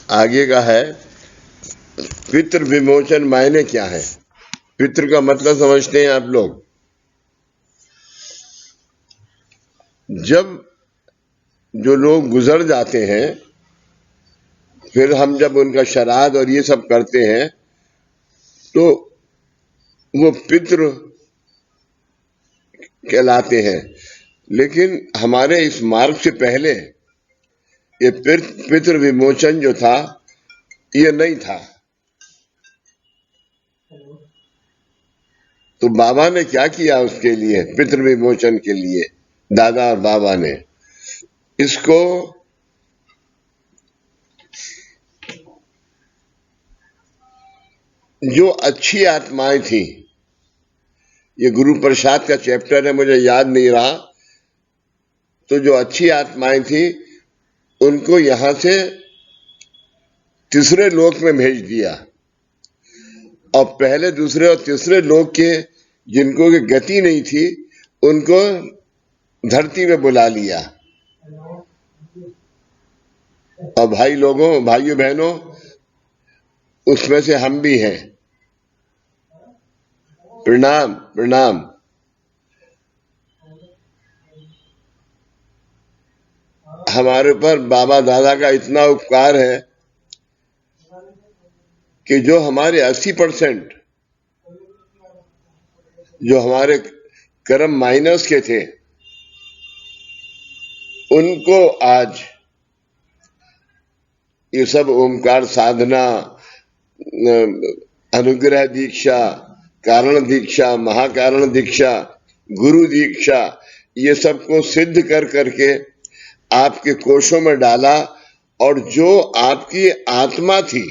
आगे का है पितृ विमोचन मायने क्या है। पितृ का मतलब समझते हैं आप लोग? जब जो लोग गुजर जाते हैं फिर हम जब उनका श्राद्ध और ये सब करते हैं तो वो पितृ कहलाते हैं। लेकिन हमारे इस मार्ग से पहले ये पितृ विमोचन जो था ये नहीं था। तो बाबा ने क्या किया उसके लिए, पितृ विमोचन के लिए? दादा और बाबा ने इसको जो अच्छी आत्माएं थी, ये गुरु प्रसाद का चैप्टर है, मुझे याद नहीं रहा, तो जो अच्छी आत्माएं थी उनको यहां से तीसरे लोक में भेज दिया और पहले दूसरे और तीसरे लोक के जिनको की गति नहीं थी उनको धरती में बुला लिया। और भाई लोगों, भाइयों बहनों, उसमें से हम भी हैं। प्रणाम प्रणाम। हमारे ऊपर बाबा दादा का इतना उपकार है कि जो हमारे 80% जो हमारे कर्म माइनस के थे उनको आज ये सब ओमकार साधना, अनुग्रह दीक्षा, कारण दीक्षा, महाकारण दीक्षा, गुरु दीक्षा, ये सबको सिद्ध कर करके आपके कोशों में डाला। और जो आपकी आत्मा थी,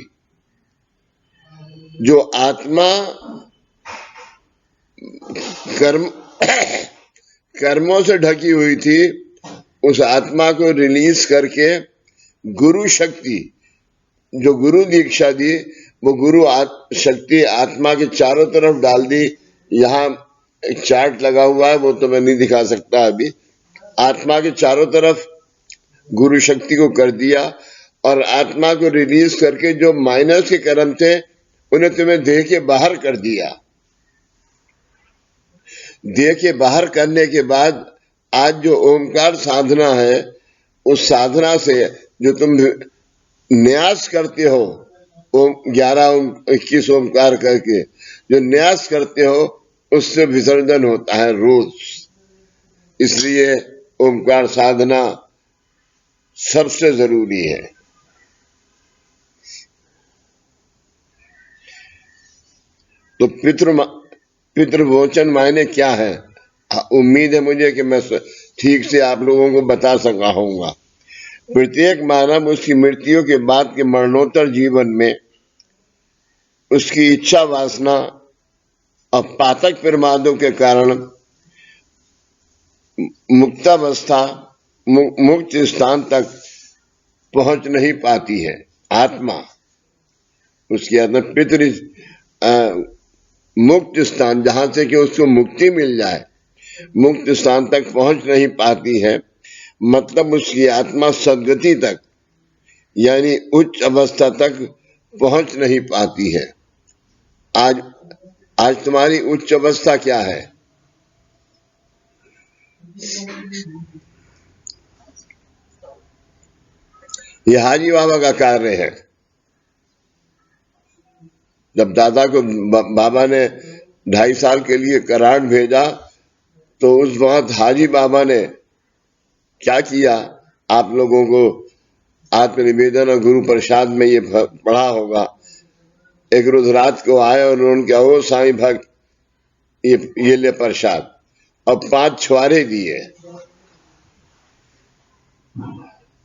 जो आत्मा कर्मों से ढकी हुई थी, उस आत्मा को रिलीज करके गुरु शक्ति, जो गुरु दीक्षा दी, वो गुरु शक्ति आत्मा के चारों तरफ डाल दी। यहाँ एक चार्ट लगा हुआ है, वो तो मैं नहीं दिखा सकता अभी। आत्मा के चारों तरफ गुरु शक्ति को कर दिया और आत्मा को रिलीज करके जो माइनस के कर्म थे उन्हें तुम्हें देह के बाहर कर दिया। देह के बाहर करने के बाद आज जो ओमकार साधना है, उस साधना से जो तुम न्यास करते हो, 11-21 ओमकार करके जो न्यास करते हो, उससे विसर्जन होता है रोज। इसलिए ओमकार साधना सबसे जरूरी है। तो पितृवोचन मायने क्या है? उम्मीद है मुझे कि मैं ठीक से आप लोगों को बता सका हूंगा। प्रत्येक मानव उसकी मृत्यु के बाद के मरणोत्तर जीवन में उसकी इच्छा वासना और पातक प्रमादों के कारण मुक्तावस्था, मुक्त स्थान तक पहुंच नहीं पाती है। आत्मा उसकी आत्मा पितृ मुक्त स्थान, जहां से कि उसको मुक्ति मिल जाए, मुक्त स्थान तक पहुंच नहीं पाती है। मतलब उसकी आत्मा सद्गति तक, यानी उच्च अवस्था तक पहुंच नहीं पाती है। आज तुम्हारी उच्च अवस्था क्या है? यह हाजी बाबा का कार्य है। जब दादा को बाबा ने 2.5 साल के लिए कराड़ भेजा तो उस वक्त हाजी बाबा ने क्या किया, आप लोगों को आत्मनिवेदन और गुरु प्रसाद में ये पढ़ा होगा। एक रोज रात को आए और उन्होंने कहा, ओ साईं भक्त, ये ले प्रसाद, और 5 छुआरे दिए।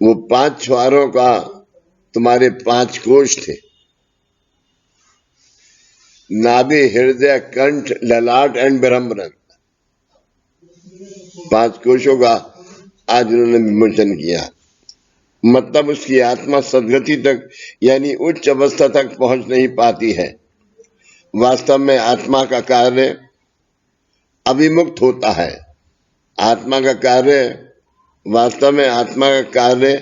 वो 5 छुआरों का तुम्हारे 5 कोश थे, नाभि, हृदय, कंठ, ललाट एंड ब्रह्मरंध्र। 5 कोशों का आज उन्होंने विमोचन किया। मतलब उसकी आत्मा सद्गति तक, यानी उच्च अवस्था तक पहुंच नहीं पाती है। वास्तव में आत्मा का कार्य अभिमुक्त होता है। आत्मा का कार्य, वास्तव में आत्मा का कार्य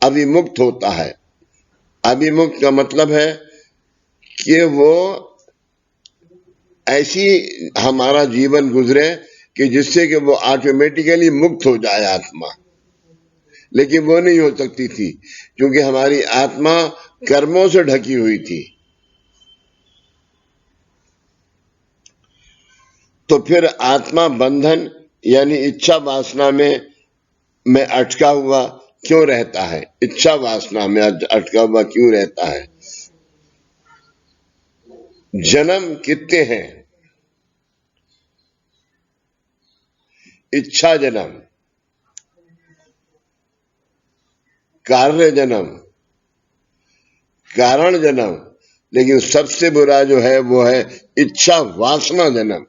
अभिमुक्त होता है। अभिमुक्त का मतलब है कि वो ऐसी हमारा जीवन गुजरे कि जिससे कि वो ऑटोमेटिकली मुक्त हो जाए आत्मा, लेकिन वो नहीं हो सकती थी क्योंकि हमारी आत्मा कर्मों से ढकी हुई थी। तो फिर आत्मा बंधन यानी इच्छा वासना में अटका हुआ क्यों रहता है? इच्छा वासना में अटका हुआ क्यों रहता है? जन्म कितने हैं? इच्छा जन्म, कार्य जन्म, कारण जन्म, लेकिन सबसे बुरा जो है वो है इच्छा वासना जन्म।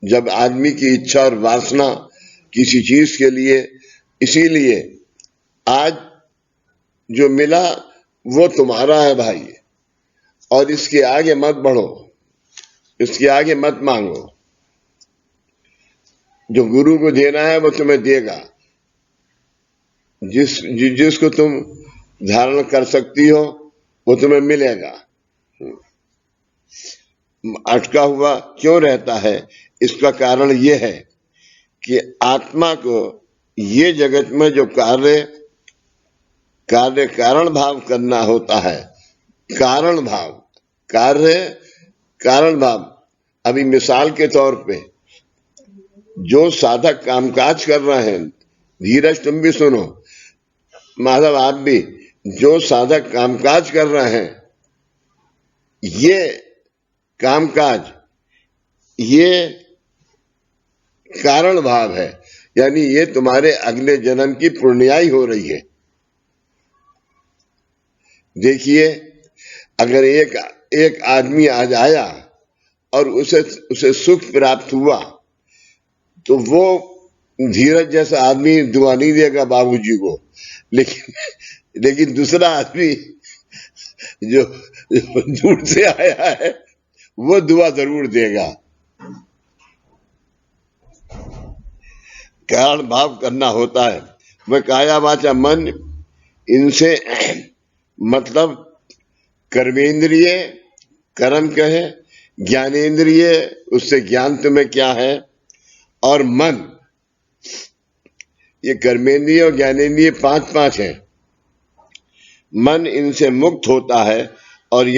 जब आदमी की इच्छा और वासना किसी चीज के लिए, इसीलिए आज जो मिला वो तुम्हारा है भाई, और इसके आगे मत बढ़ो, इसके आगे मत मांगो। जो गुरु को देना है वो तुम्हें देगा। जिसको तुम धारण कर सकती हो वो तुम्हें मिलेगा। अटका हुआ क्यों रहता है? इसका कारण ये है कि आत्मा को ये जगत में जो कार्य कारण भाव करना होता है, कारण भाव, कार्य कारण भाव। अभी मिसाल के तौर पे जो साधक कामकाज कर रहे हैं, धीरज तुम भी सुनो, माधव आप भी, जो साधक कामकाज कर रहे हैं, ये कामकाज ये कारण भाव है, यानी ये तुम्हारे अगले जन्म की पुण्याई हो रही है। देखिए, अगर एक आदमी आज आया और उसे सुख प्राप्त हुआ तो वो धीरज जैसा आदमी दुआ नहीं देगा बाबूजी को, लेकिन दूसरा आदमी जो दूर से आया है वो दुआ जरूर देगा। कारण भाव करना होता है। वह काया वाचा मन, इनसे मतलब कर्मेंद्रिय, कर्म कहे, ज्ञानेंद्रिय, उससे ज्ञान तुम्हें क्या है, और मन, ये कर्मेंद्रिय और ज्ञानेंद्रिय पांच हैं। मन इनसे मुक्त होता है, और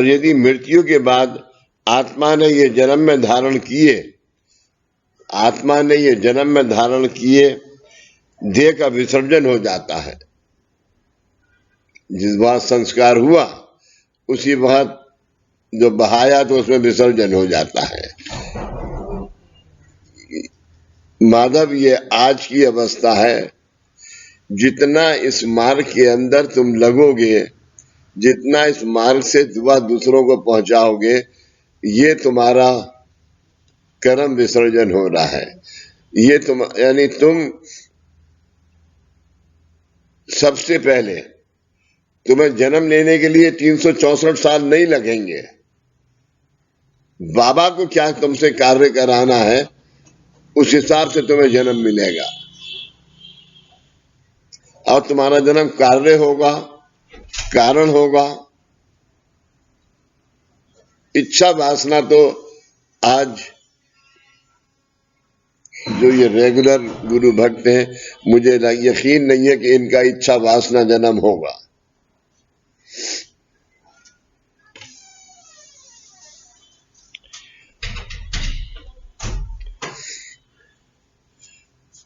यदि मृत्यु के बाद आत्मा ने ये जन्म में धारण किए, आत्मा ने ये जन्म में धारण किए, देह का विसर्जन हो जाता है। जिस बात संस्कार हुआ उसी बात जो बहाया तो उसमें विसर्जन हो जाता है। माधव, ये आज की अवस्था है। जितना इस मार्ग के अंदर तुम लगोगे, जितना इस मार्ग से दुआ दूसरों को पहुंचाओगे, ये तुम्हारा कर्म विसर्जन हो रहा है। ये यानी तुम सबसे पहले, तुम्हें जन्म लेने के लिए 364 साल नहीं लगेंगे। बाबा को क्या तुमसे कार्य कराना है, उस हिसाब से तुम्हें जन्म मिलेगा, और तुम्हारा जन्म कार्य होगा, कारण होगा। इच्छा वासना तो आज जो ये रेगुलर गुरु भक्त हैं, मुझे यकीन नहीं है कि इनका इच्छा वासना जन्म होगा।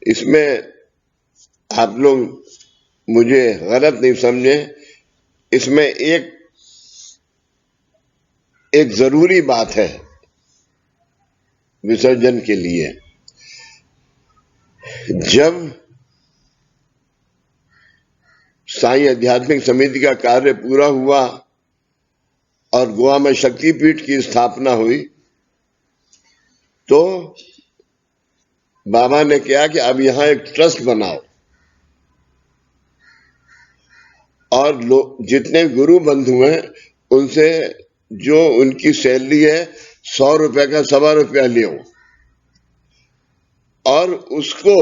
इसमें आप लोग मुझे गलत नहीं समझे, इसमें एक जरूरी बात है विसर्जन के लिए। जब साईं आध्यात्मिक समिति का कार्य पूरा हुआ और गोवा में शक्तिपीठ की स्थापना हुई, तो बाबा ने कहा कि अब यहां एक ट्रस्ट बनाओ, और जितने गुरु बंधु हैं उनसे जो उनकी सैलरी है 100 रुपए का 1.25 रुपया लियो, और उसको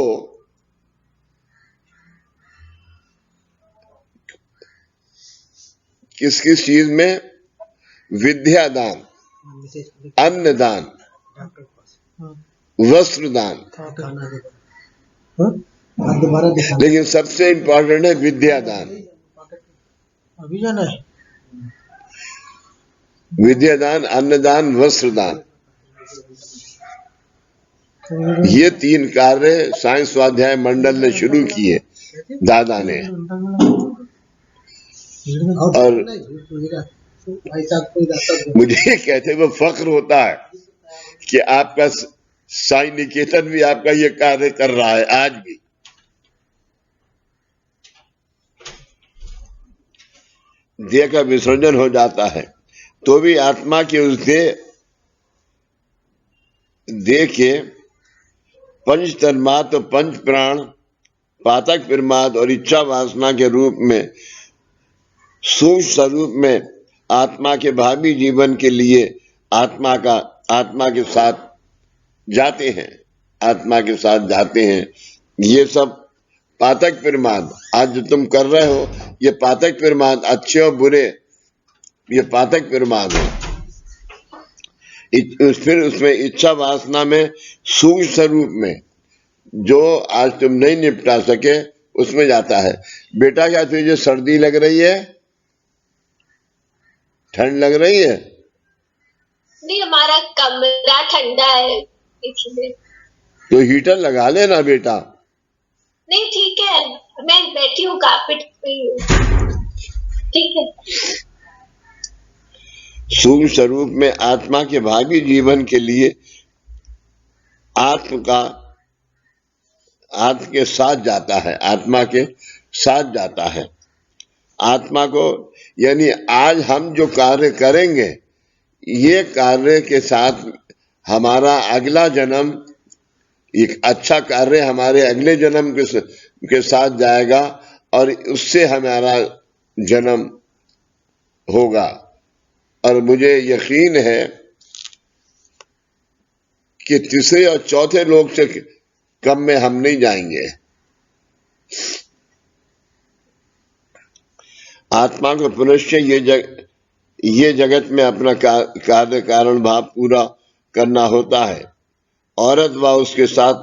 किस किस चीज में? विद्यादान, अन्नदान, वस्त्रदान, लेकिन सबसे इंपॉर्टेंट है विद्यादान। अभी जाना है। विद्यादान, अन्नदान, वस्त्रदान, ये 3 कार्य साई स्वाध्याय मंडल ने शुरू किए दादा ने। और मुझे कहते हुए फख्र होता है कि आपका साई निकेतन भी आपका ये कार्य कर रहा है आज भी। देह का विसर्जन हो जाता है तो भी आत्मा के उस देह के पंच तन्मात्र और पंच प्राण, पातक प्रमाद और इच्छा वासना के रूप में सूक्ष्म स्वरूप में आत्मा के भावी जीवन के लिए आत्मा के साथ जाते हैं, आत्मा के साथ जाते हैं। ये सब पातक प्रमाद आज जो तुम कर रहे हो, ये पातक प्रमाद, अच्छे और बुरे, ये पातक प्रमाद है। फिर उसमें इच्छा वासना में सूक्ष्म स्वरूप में जो आज तुम नहीं निपटा सके उसमें जाता है। बेटा क्या तुझे सर्दी लग रही है? ठंड लग रही है? नहीं, हमारा कमरा ठंडा है इसलिए। तो हीटर लगा लेना बेटा। नहीं ठीक है, मैं बैठी हूँ कारपेट पे ही हूँ। ठीक है। सूक्ष्म स्वरूप में आत्मा के भावी जीवन के लिए आत्मा के साथ जाता है, आत्मा के साथ जाता है। आत्मा को यानी आज हम जो कार्य करेंगे, ये कार्य के साथ हमारा अगला जन्म, एक अच्छा कार्य हमारे अगले जन्म के साथ जाएगा और उससे हमारा जन्म होगा। और मुझे यकीन है कि तीसरे और चौथे लोक से कम में हम नहीं जाएंगे। आत्मा को पुनश्च ये जगत में अपना कार्य कारण भाव पूरा करना होता है। औरत व उसके साथ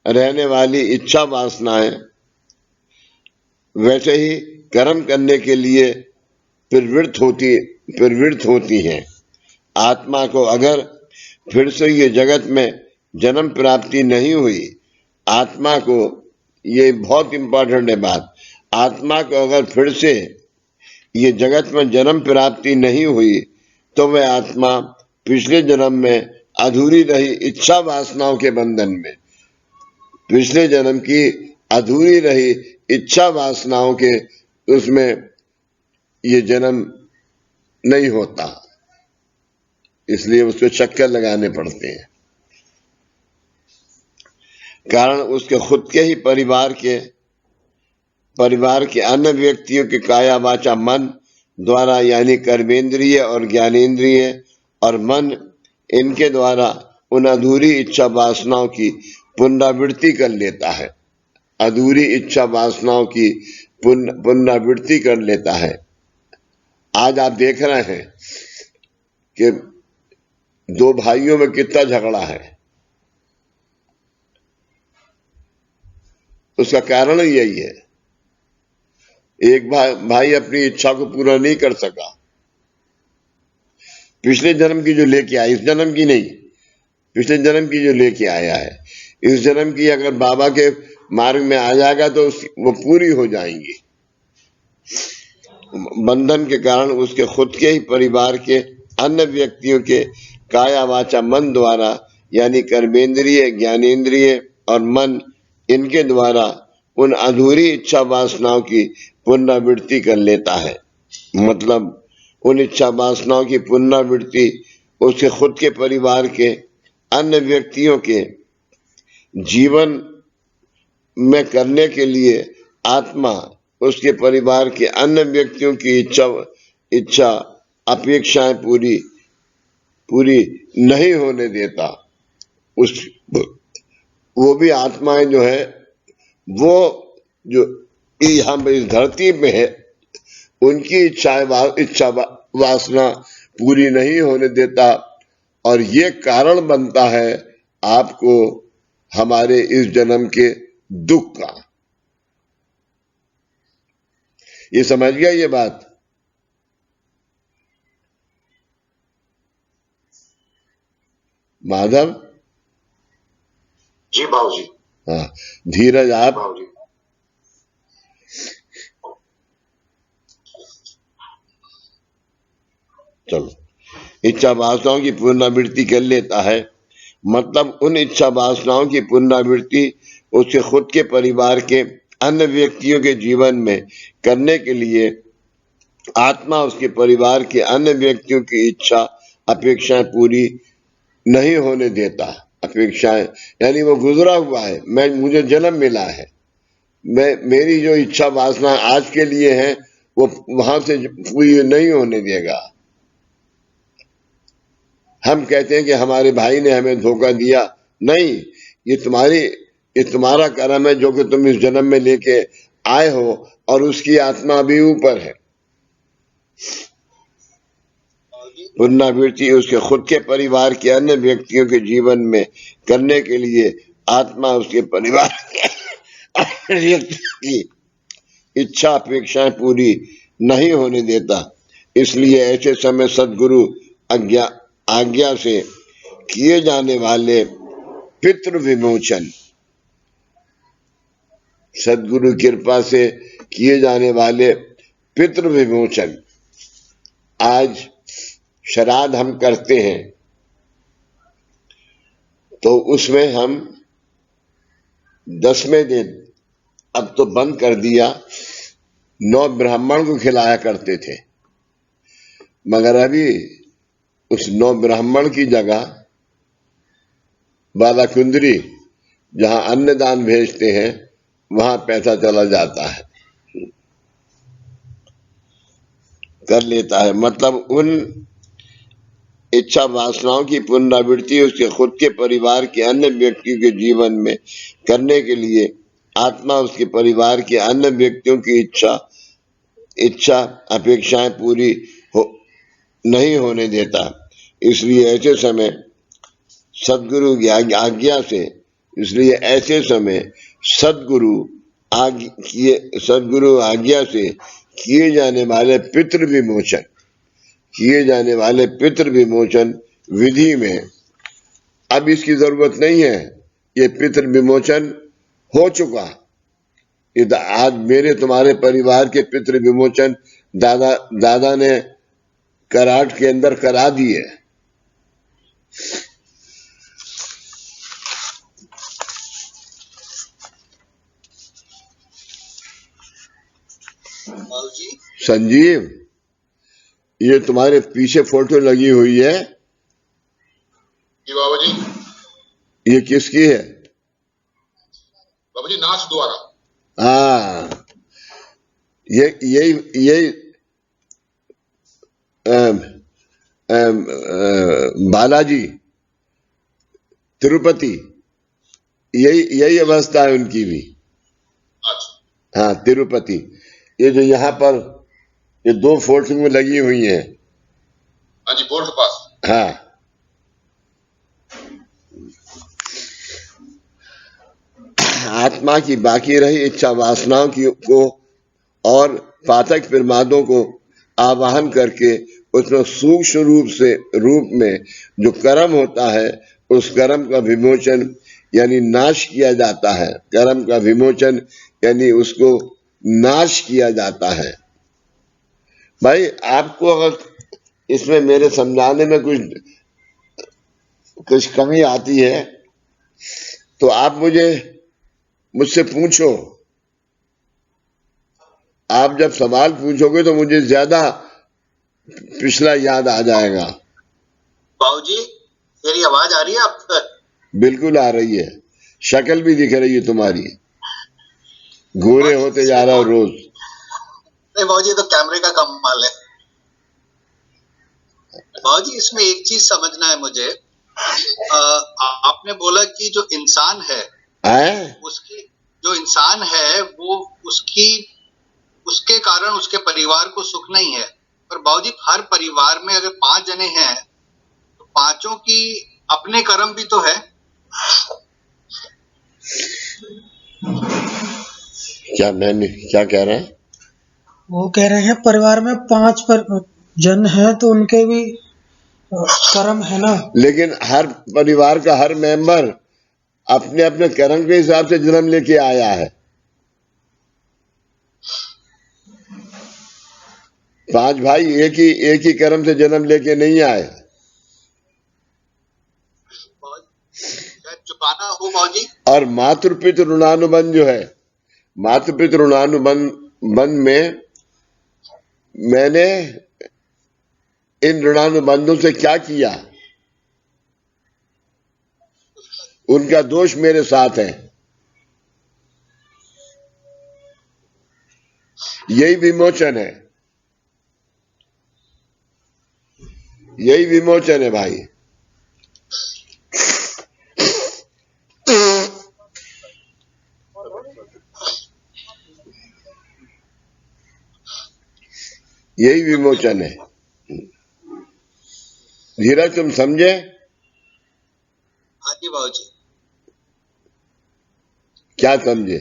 रहने वाली इच्छा वासनाएं वैसे ही कर्म करने के लिए प्रवृत्त होती हैं। आत्मा को अगर फिर से ये जगत में जन्म प्राप्ति नहीं हुई, आत्मा को, ये बहुत इंपॉर्टेंट है बात, आत्मा को अगर फिर से ये जगत में जन्म प्राप्ति नहीं हुई तो वह आत्मा पिछले जन्म में अधूरी रही इच्छा वासनाओं के बंधन में, पिछले जन्म की अधूरी रही इच्छा वासनाओं के उसमें ये जन्म नहीं होता, इसलिए उसको चक्कर लगाने पड़ते हैं। कारण उसके खुद के ही परिवार के अन्य व्यक्तियों के काया वाचा मन द्वारा, यानी कर्मेंद्रिय और ज्ञानेंद्रिय और मन, इनके द्वारा उन अधूरी इच्छा वासनाओं की पुनरावृत्ति कर लेता है, अधूरी इच्छा वासनाओं की पुनरावृत्ति कर लेता है। आज आप देख रहे हैं कि 2 भाइयों में कितना झगड़ा है, उसका कारण यही है, एक भाई अपनी इच्छा को पूरा नहीं कर सका, पिछले जन्म की जो लेके आया, इस जन्म की नहीं, पिछले जन्म की जो लेके आया है, इस जन्म की अगर बाबा के मार्ग में आ जाएगा तो वो पूरी हो जाएंगी। बंधन के कारण उसके खुद के ही परिवार के अन्य व्यक्तियों के काया वाचा मन द्वारा, यानी कर्मेंद्रिय, ज्ञानेंद्रिय और मन, इनके द्वारा उन अधूरी इच्छा वासनाओं की पुनरावृत्ति कर लेता है। मतलब उन इच्छा वासनाओं की पुनरावृत्ति उसके खुद के परिवार के अन्य व्यक्तियों के जीवन में करने के लिए आत्मा उसके परिवार के अन्य व्यक्तियों की इच्छा अपेक्षाएं पूरी नहीं होने देता। वो भी आत्माएं जो है वो जो यहाँ पे इस धरती में है उनकी इच्छा वासना पूरी नहीं होने देता, और ये कारण बनता है आपको हमारे इस जन्म के दुख का। ये समझ गया ये बात? माधव जी बाबूजी। हाँ, धीरज आप। बाबूजी चलो, इच्छा वासनाओं की पुनरावृत्ति कर लेता है, मतलब उन इच्छा वासनाओं की पुनरावृत्ति उसके खुद के परिवार के अन्य व्यक्तियों के जीवन में करने के लिए आत्मा उसके परिवार के अन्य व्यक्तियों की इच्छा अपेक्षाएं पूरी नहीं होने देता। अपेक्षाएं यानी वो गुजरा हुआ है, मुझे जन्म मिला है, मेरी जो इच्छा वासना आज के लिए है वो वहां से पूरी नहीं होने देगा। हम कहते हैं कि हमारे भाई ने हमें धोखा दिया, नहीं, ये तुम्हारा कर्म है जो कि तुम इस जन्म में लेके आए हो, और उसकी आत्मा अभी ऊपर है। पुनरावृत्ति उसके खुद के परिवार के अन्य व्यक्तियों के जीवन में करने के लिए आत्मा उसके परिवार के अन्य व्यक्तियों की इच्छा अपेक्षाएं पूरी नहीं होने देता। इसलिए ऐसे समय सद्गुरु आज्ञा से किए जाने वाले पितृ विमोचन, सद्गुरु कृपा से किए जाने वाले पितृ विमोचन, आज श्राद्ध हम करते हैं तो उसमें हम 10वें दिन, अब तो बंद कर दिया, 9 ब्राह्मण को खिलाया करते थे, मगर अभी उस 9 ब्राह्मण की जगह बालाकुंदरी जहां अन्नदान भेजते हैं वहां पैसा चला जाता है, कर लेता है। मतलब उन इच्छा वासनाओं की पुनरावृत्ति उसके खुद के परिवार के अन्य व्यक्तियों के जीवन में करने के लिए आत्मा उसके परिवार के अन्य व्यक्तियों की इच्छा अपेक्षाएं पूरी नहीं होने देता। इसलिए ऐसे समय सद्गुरु की आज्ञा से, इसलिए ऐसे समय सद्गुरु आज्ञा से किए जाने वाले पितृ विमोचन विधि में अब इसकी जरूरत नहीं है। ये पितृ विमोचन हो चुका। ये आज मेरे तुम्हारे परिवार के पितृ विमोचन दादा ने कराट के अंदर करा दिए। संजीव, ये तुम्हारे पीछे फोटो लगी हुई है, जी बाबा जी। ये किसकी है? बाबा जी नाच द्वारा। हाँ, यही बालाजी तिरुपति, यही अवस्था है उनकी भी। अच्छा। हाँ, तिरुपति। ये जो यहाँ पर ये 2 फोटो में लगी हुई हैं। हाँ जी, बोर्ड के पास। हाँ, आत्मा की बाकी रही इच्छा वासनाओं को और पातक प्रमादों को आवाहन करके उसमें सूक्ष्म रूप में जो कर्म होता है उस कर्म का विमोचन यानी नाश किया जाता है। कर्म का विमोचन यानी उसको नाश किया जाता है। भाई, आपको अगर इसमें मेरे समझाने में कुछ कमी आती है तो आप मुझसे पूछो। आप जब सवाल पूछोगे तो मुझे ज्यादा पिछला याद आ जाएगा। बाबूजी, मेरी आवाज आ रही है आपको? बिल्कुल आ रही है, शक्ल भी दिख रही है तुम्हारी, गोरे होते जा रहा हो रोज। नहीं बाबूजी, तो कैमरे का कमाल है। बाबूजी, इसमें एक चीज समझना है मुझे। आपने बोला कि जो इंसान है है। उसकी जो इंसान है वो उसके कारण उसके परिवार को सुख नहीं है। पर बाबूजी हर परिवार में अगर 5 जने हैं तो पांचों की अपने कर्म भी तो है। क्या कह रहे हैं? वो कह रहे हैं परिवार में 5 जन हैं तो उनके भी कर्म है ना। लेकिन हर परिवार का हर मेंबर अपने अपने कर्म के हिसाब से जन्म लेके आया है। 5 भाई एक ही कर्म से जन्म लेके नहीं आए। चुकाना हो बाबूजी। और मातृपितृ ऋणानुबंध जो है, मातृपितृ ऋणानुबंध में मैंने इन ऋणानुबंधों से क्या किया, उनका दोष मेरे साथ है। यही विमोचन है, यही विमोचन है भाई। यही विमोचन है। धीरज तुम समझे? हाँ जी बाबूजी। क्या समझे?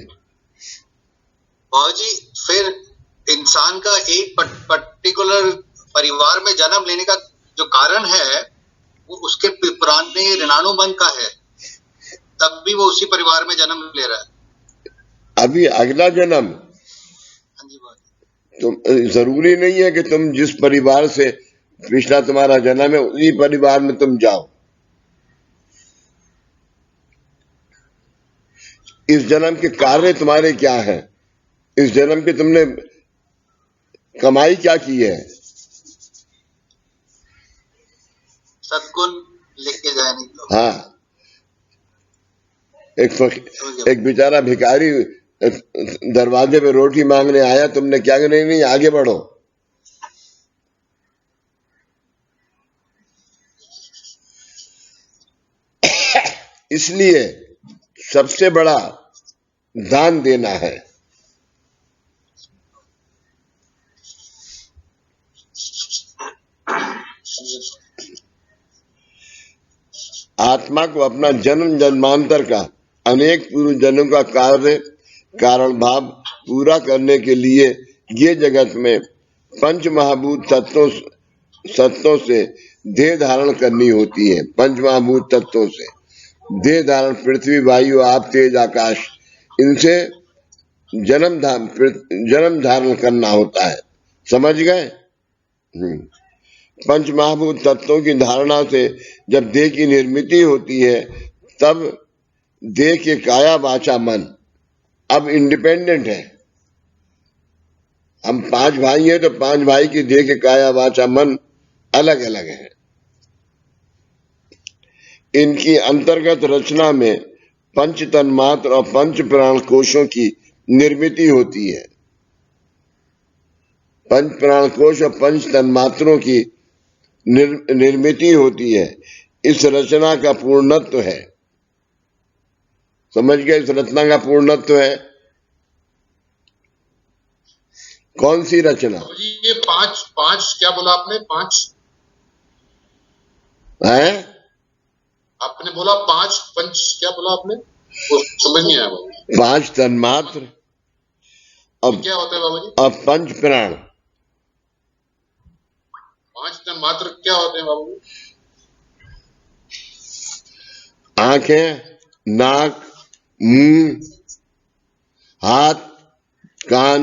बाबूजी फिर इंसान का एक पर्टिकुलर परिवार में जन्म लेने का जो कारण है वो उसके पुराने ऋणानुबंध का है, तब भी वो उसी परिवार में जन्म ले रहा है। अभी अगला जन्म हाँ जी बाबूजी। तुम जरूरी नहीं है कि तुम जिस परिवार से पिछला तुम्हारा जन्म है उसी परिवार में तुम जाओ। इस जन्म के कार्य तुम्हारे क्या हैं, इस जन्म के तुमने कमाई क्या की है। सद्गुण लेके जाए नहीं तो। हाँ, एक बेचारा भिखारी दरवाजे पे रोटी मांगने आया, तुमने क्या नहीं आगे बढ़ो। इसलिए सबसे बड़ा दान देना है। आत्मा को अपना जन्म जन्मांतर का अनेक पूर्व जन्मों का कारण भाव पूरा करने के लिए ये जगत में पंच महाभूत तत्वों से देह धारण करनी होती है। पंच महाभूत तत्वों से देह धारण, पृथ्वी, वायु, आप, तेज, आकाश, इनसे जन्म धारण करना होता है। समझ गए? पंच महाभूत तत्वों की धारणा से जब देह की निर्मिति होती है तब देह के काया वाचा मन अब इंडिपेंडेंट है। हम 5 भाई हैं तो 5 भाई की देह के काया वाचा मन अलग अलग है। इनकी अंतर्गत रचना में पंच तन्मात्र और पंच प्राण कोशों की निर्मिति होती है। पंच प्राण कोश और पंच तन्मात्रों की निर्मिति होती है। इस रचना का पूर्णत्व है। समझ गए? इस रचना का पूर्णत्व है। कौन सी रचना? ये पांच क्या बोला आपने? 5 है? आपने बोला 5 पंच, क्या बोला आपने? वो समझ नहीं आया बाबू। 5 तन्मात्र और क्या होता है बाबू जी? और पंच प्राण। 5 तन्मात्र क्या होते हैं बाबू जी? आंखें, नाक, मुंह, हाथ, कान,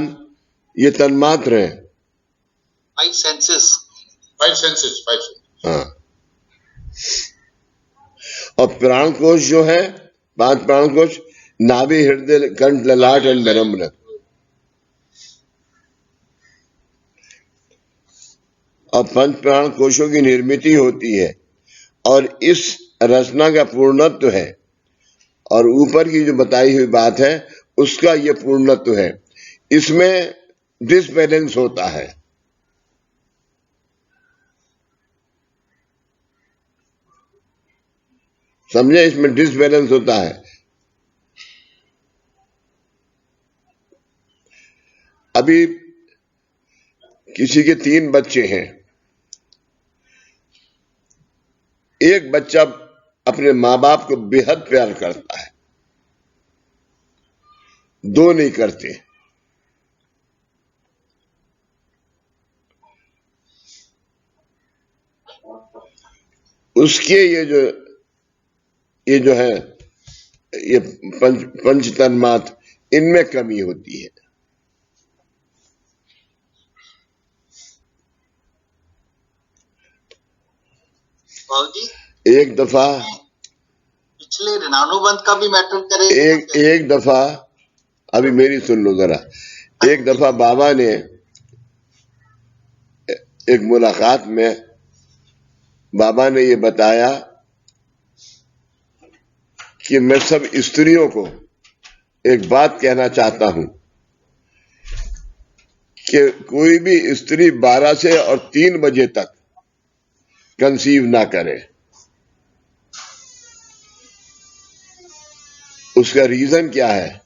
ये तन्मात्र हैं। 5 सेंसेस। 5 सेंसेस। हाँ, और प्राण कोश जो है, 5 प्राण कोश, नाभि, हृदय, कंठ, ललाट और ब्रह्म। और पंच प्राण कोशों की निर्मिति होती है और इस रचना का पूर्णत्व है। और ऊपर की जो बताई हुई बात है उसका ये पूर्णत्व है। इसमें डिसबैलेंस होता है। समझे? इसमें डिसबैलेंस होता है। अभी किसी के 3 बच्चे हैं, एक बच्चा अपने माँ बाप को बेहद प्यार करता है, 2 नहीं करते। उसके ये जो है ये पंच तन्मात्र, इनमें कमी होती है। बाबूजी एक दफा पिछले ऋणानुबंध का भी मैटर करें। एक दफा, अभी मेरी सुन लो जरा। एक दफा बाबा ने एक मुलाकात में बाबा ने ये बताया कि मैं सब स्त्रियों को एक बात कहना चाहता हूं कि कोई भी स्त्री 12 से और 3 बजे तक कंसीव ना करे। उसका रीजन क्या है?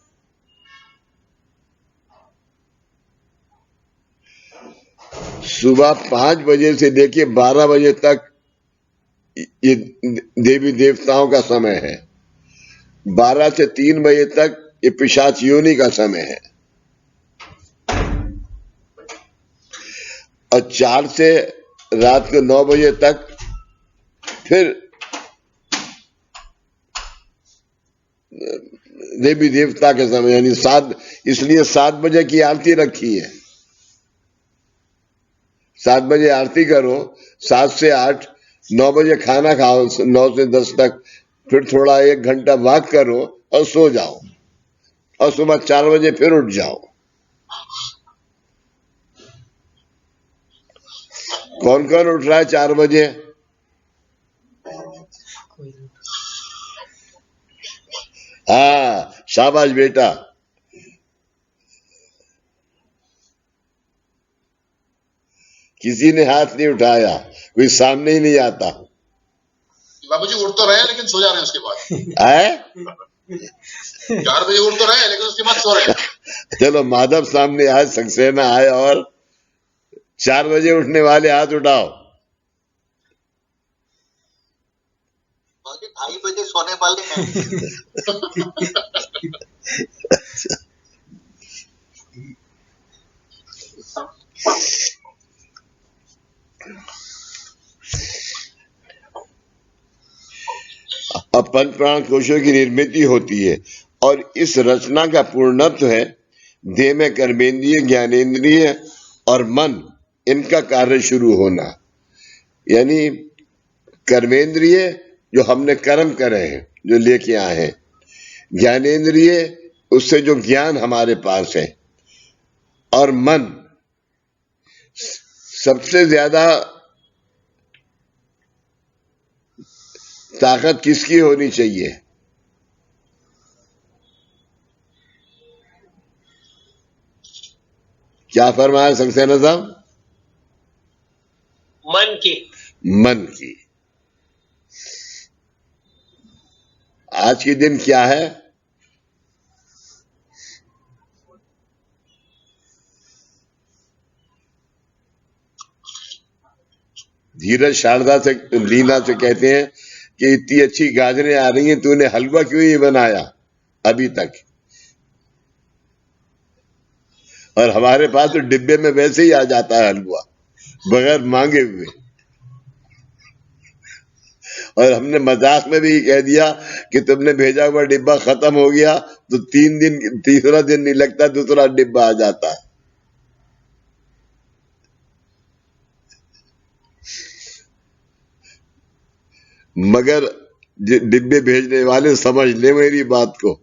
सुबह 5 बजे से लेके 12 बजे तक ये देवी देवताओं का समय है, 12 से 3 बजे तक ये पिशाच योनि का समय है, और 4 से रात को 9 बजे तक फिर देवी देवता के समय, यानी 7, इसलिए 7 बजे की आरती रखी है। 7 बजे आरती करो, 7 से 8, 9 बजे खाना खाओ, 9 से 10 तक, फिर थोड़ा 1 घंटा वॉक करो और सो जाओ, और सुबह 4 बजे फिर उठ जाओ। कौन कौन उठ रहा है 4 बजे? हाँ, शाबाश बेटा। किसी ने हाथ नहीं उठाया, कोई सामने ही नहीं आता। बाबूजी उठ तो रहे हैं लेकिन सो जा रहे हैं उसके बाद। आए 4 बजे उठ तो रहे हैं लेकिन उसके बाद सो रहे हैं। चलो माधव सामने आए, सक्सेना आए, और 4 बजे उठने वाले हाथ उठाओ। बाबूजी 2:30 बजे सोने वाले हैं। अब पंच प्राण कोशों की निर्मिति होती है, और इस रचना का पूर्णत्व है देह में कर्मेंद्रिय, ज्ञानेंद्रिय और मन, इनका कार्य शुरू होना। यानी कर्मेंद्रिय जो हमने कर्म करे हैं, जो लेके आए हैं, ज्ञानेंद्रिय उससे जो ज्ञान हमारे पास है, और मन सबसे ज्यादा ताकत किसकी होनी चाहिए? क्या फरमाया सक्सेना साहब? मन की। मन की। आज के दिन क्या है? धीरज शारदा से, लीना से कहते हैं कि इतनी अच्छी गाजरें आ रही हैं, तूने हलवा क्यों नहीं बनाया अभी तक? और हमारे पास तो डिब्बे में वैसे ही आ जाता है हलवा, बगैर मांगे हुए। और हमने मजाक में भी कह दिया कि तुमने भेजा हुआ डिब्बा खत्म हो गया तो 3 दिन, तीसरा दिन नहीं लगता दूसरा डिब्बा आ जाता है। मगर डिब्बे भेजने वाले समझ ले मेरी बात को,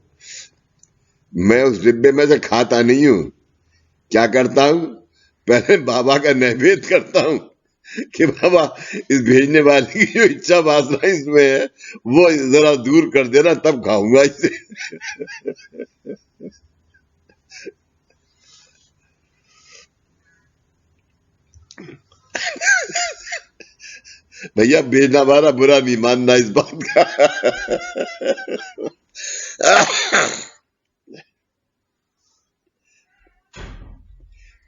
मैं उस डिब्बे में से खाता नहीं हूं। क्या करता हूं? पहले बाबा का नैवेद्य करता हूं कि बाबा इस भेजने वाले की जो इच्छा वासना इसमें है वो जरा दूर कर देना, तब खाऊंगा इसे। भैया भेजना वाला बुरा नहीं मानना इस बात का।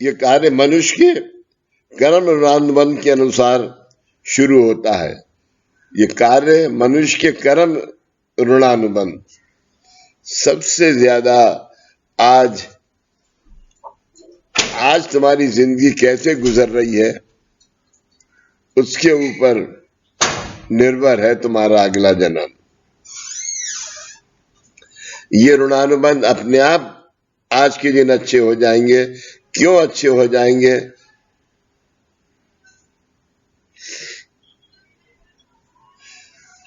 ये कार्य मनुष्य के कर्म ऋणानुबंध के अनुसार शुरू होता है। ये कार्य मनुष्य के कर्म ऋणानुबंध सबसे ज्यादा आज तुम्हारी जिंदगी कैसे गुजर रही है उसके ऊपर निर्भर है तुम्हारा अगला जन्म। ये ऋणानुबंध अपने आप आज के दिन अच्छे हो जाएंगे। क्यों अच्छे हो जाएंगे?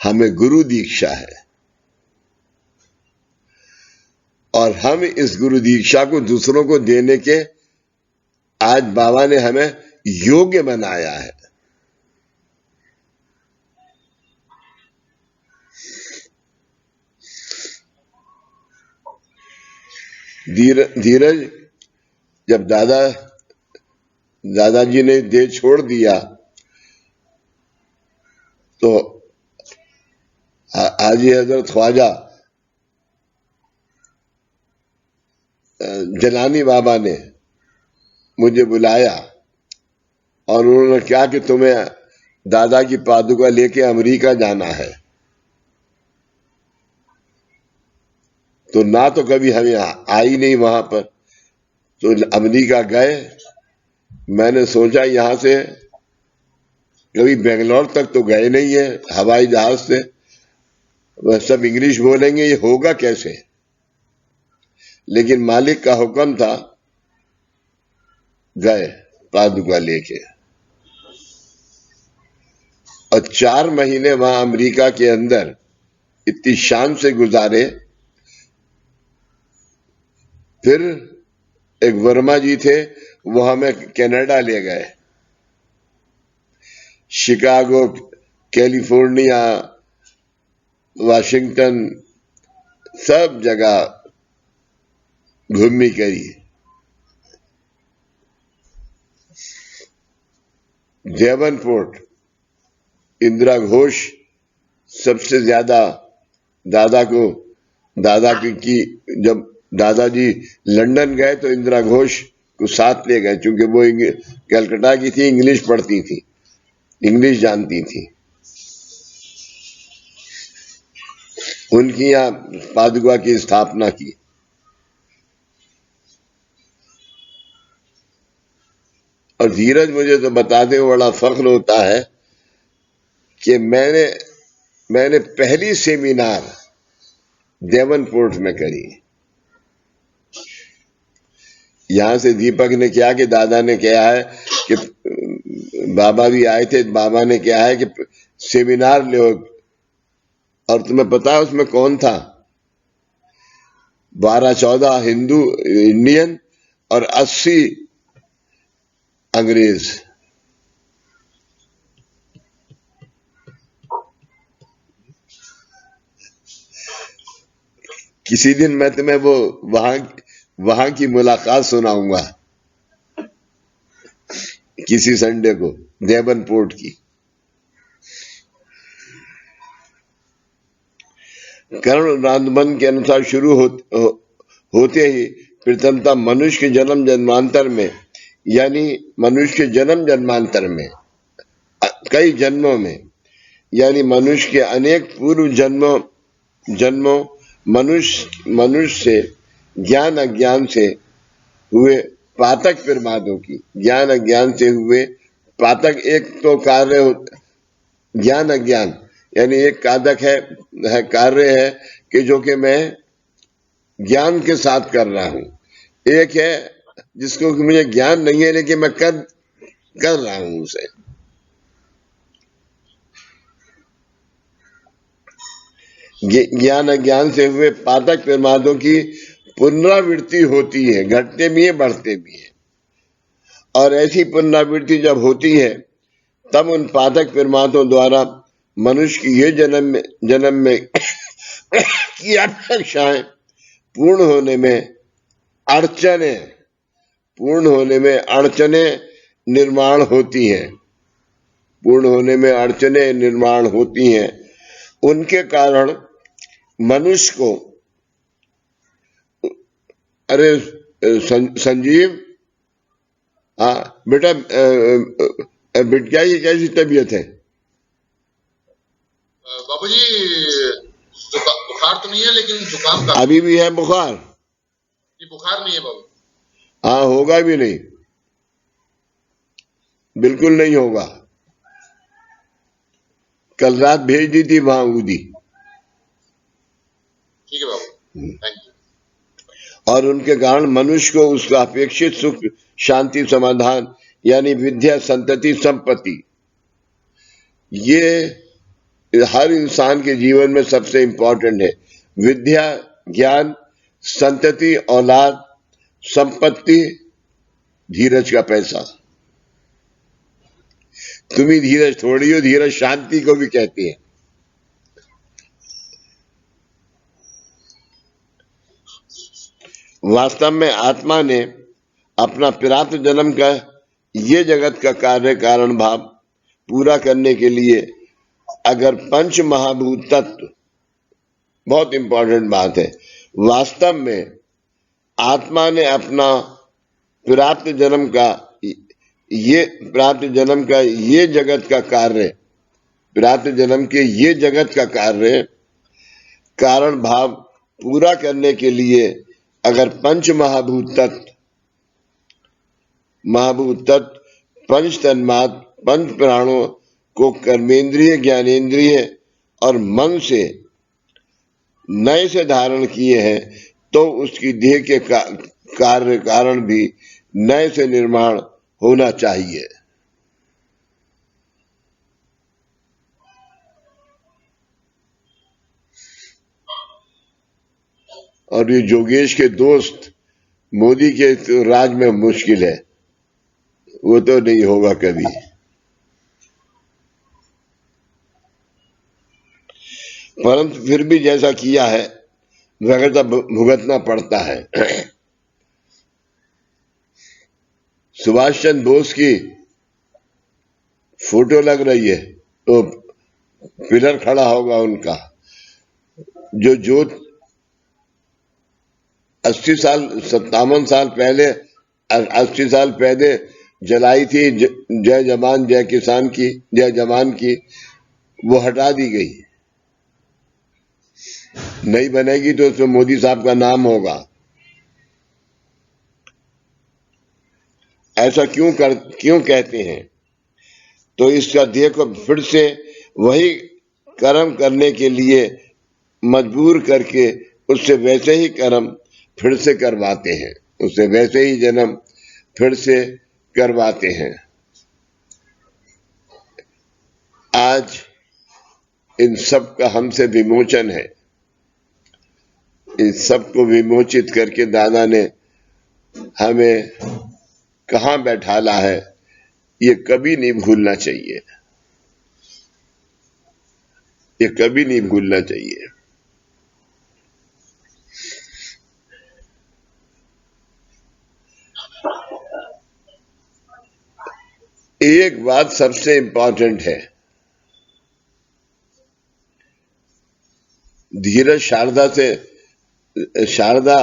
हमें गुरु दीक्षा है और हम इस गुरु दीक्षा को दूसरों को देने के आज बाबा ने हमें योग्य बनाया है। धीरज जब दादाजी ने देह छोड़ दिया तो हाजी हजरत ख्वाजा जलानी बाबा ने मुझे बुलाया और उन्होंने कहा कि तुम्हें दादा की पादुका लेके अमेरिका जाना है। तो ना तो कभी हम आई नहीं वहां पर, तो अमेरिका गए। मैंने सोचा यहां से कभी बेंगलोर तक तो गए नहीं है हवाई जहाज से, वह सब इंग्लिश बोलेंगे, ये होगा कैसे? लेकिन मालिक का हुक्म था, गए पादुका लेके और 4 महीने वहां अमेरिका के अंदर इतनी शान से गुजारे। फिर एक वर्मा जी थे, वो हमें कनाडा ले गए। शिकागो, कैलिफोर्निया, वाशिंगटन, सब जगह घूमी करी। डेवनपोर्ट, इंदिरा घोष सबसे ज्यादा दादा की जब दादाजी लंदन गए तो इंदिरा घोष को साथ ले गए, क्योंकि वो कलकत्ता की थी, इंग्लिश पढ़ती थी, इंग्लिश जानती थी। उनकी यहाँ पादुका की स्थापना की। और धीरज मुझे तो बताते हुए बड़ा फख्र होता है कि मैंने पहली सेमिनार डेवनपोर्ट में करी। यहां से दीपक ने क्या कि दादा ने कहा है कि बाबा भी आए थे, बाबा ने कहा है कि सेमिनार ले। और तुम्हें पता है उसमें कौन था? 12-14 हिंदू इंडियन और 80 अंग्रेज। किसी दिन मैं तुम्हें वो वहां की मुलाकात सुनाऊंगा, किसी संडे को, डेवनपोर्ट की। कर्ण ऋणानुबंध के अनुसार शुरू होते ही प्रथमता मनुष्य के जन्म जन्मांतर में, यानी मनुष्य के जन्म जन्मांतर में, कई जन्मों में, यानी मनुष्य के अनेक पूर्व जन्मों मनुष्य से ज्ञान अज्ञान से हुए पातक प्रमादों की, ज्ञान अज्ञान से हुए पातक। एक तो कार्य ज्ञान अज्ञान, यानी एक कादक है कार्य है कि जो कि मैं ज्ञान के साथ कर रहा हूं। एक है जिसको कि मुझे ज्ञान नहीं है लेकिन मैं कर रहा हूं उसे। ज्ञान अज्ञान से हुए पातक प्रमादों की पुनरावृत्ति होती है, घटते भी है, बढ़ते भी है। और ऐसी पुनरावृत्ति जब होती है तब उन पातक प्रमादों द्वारा मनुष्य की ये जन्म में की अपेक्षाएं पूर्ण होने में अड़चने निर्माण होती हैं। उनके कारण मनुष्य को, अरे संजीव, हाँ बेटा, बिटिया की कैसी तबीयत है? बाबूजी बुखार तो नहीं है, लेकिन जुकाम का। अभी भी है बुखार? ये बुखार नहीं है बाबू। हाँ, होगा भी नहीं, बिल्कुल नहीं होगा। कल रात भेज दी थी वहां ऊदी। ठीक है बाबू, थैंक यू। और उनके कारण मनुष्य को उसका अपेक्षित सुख, शांति, समाधान यानी विद्या, संतति, संपत्ति, ये हर इंसान के जीवन में सबसे इंपॉर्टेंट है। विद्या, ज्ञान, संतति, औलाद, संपत्ति, धीरज का पैसा। तुम ही धीरज थोड़ी हो, धीरज शांति को भी कहती है। वास्तव में आत्मा ने अपना प्राप्त जन्म का ये जगत का कार्य कारण भाव पूरा करने के लिए अगर पंच महाभूत तत्व, बहुत इंपॉर्टेंट बात है, वास्तव में आत्मा ने अपना प्राप्त जन्म का ये जगत का कार्य, प्राप्त जन्म के ये जगत का कार्य कारण भाव पूरा करने के लिए अगर पंच महाभूत तत्व, पंच तन्मात्र, पंच प्राणों को कर्मेंद्रिय, ज्ञानेंद्रिय और मन से नए से धारण किए हैं, तो उसकी देह के कार्य कारण भी नए से निर्माण होना चाहिए। और ये जोगेश के दोस्त मोदी के तो राज में मुश्किल है, वो तो नहीं होगा कभी। परंतु फिर भी जैसा किया है वैसा भुगतना पड़ता है। सुभाष चंद्र बोस की फोटो लग रही है तो पिलर खड़ा होगा उनका, जो जोत 80 साल 57 साल पहले 80 साल पहले जलाई थी जय जवान जय किसान की, जय जवान की, वो हटा दी गई, नहीं बनेगी तो उसमें मोदी साहब का नाम होगा। ऐसा क्यों कहते हैं? तो इसका देह को फिर से वही कर्म करने के लिए मजबूर करके उससे वैसे ही कर्म फिर से करवाते हैं, उससे वैसे ही जन्म फिर से करवाते हैं। आज इन सब का हमसे विमोचन है। इन सब को विमोचित करके दादा ने हमें कहां बैठाला है, ये कभी नहीं भूलना चाहिए, ये कभी नहीं भूलना चाहिए। एक बात सबसे इंपॉर्टेंट है, धीरज शारदा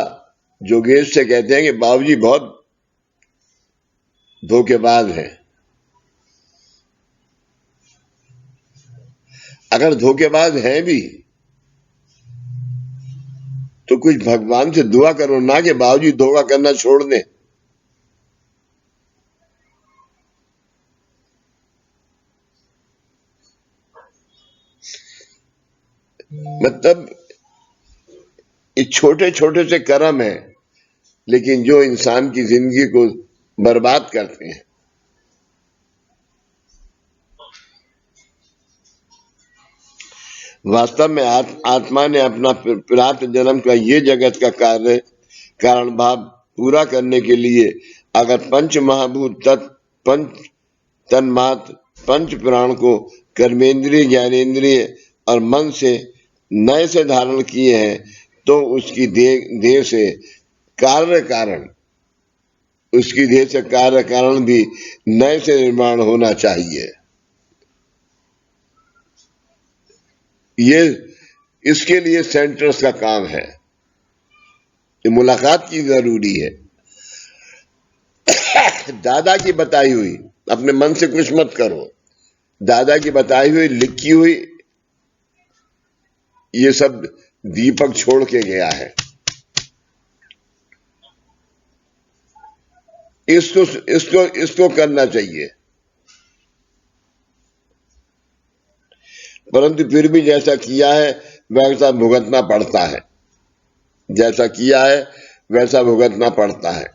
जोगेश से कहते हैं कि बाबूजी बहुत धोखेबाज हैं। अगर धोखेबाज हैं भी तो कुछ भगवान से दुआ करो ना कि बाबूजी धोखा करना छोड़ दें। मतलब ये छोटे छोटे से कर्म है, लेकिन जो इंसान की जिंदगी को बर्बाद करते हैं। वास्तव में आत्मा ने अपना प्राप्त जन्म का ये जगत का कार्य कारण भाव पूरा करने के लिए अगर पंच महाभूत तत्व, पंच तन्मात्र, पंच प्राण को कर्मेंद्रिय, ज्ञानेंद्रिय और मन से नए से धारण किए हैं, तो उसकी देह से कार्य कारण, उसकी देह से कार्य कारण भी नए से निर्माण होना चाहिए। ये इसके लिए सेंटर्स का काम है, ये मुलाकात की जरूरी है। दादा की बताई हुई, अपने मन से कुछ मत करो, दादा की बताई हुई लिखी हुई ये सब दीपक छोड़ के गया है। इसको इसको इसको करना चाहिए। परंतु फिर भी जैसा किया है वैसा भुगतना पड़ता है, जैसा किया है वैसा भुगतना पड़ता है।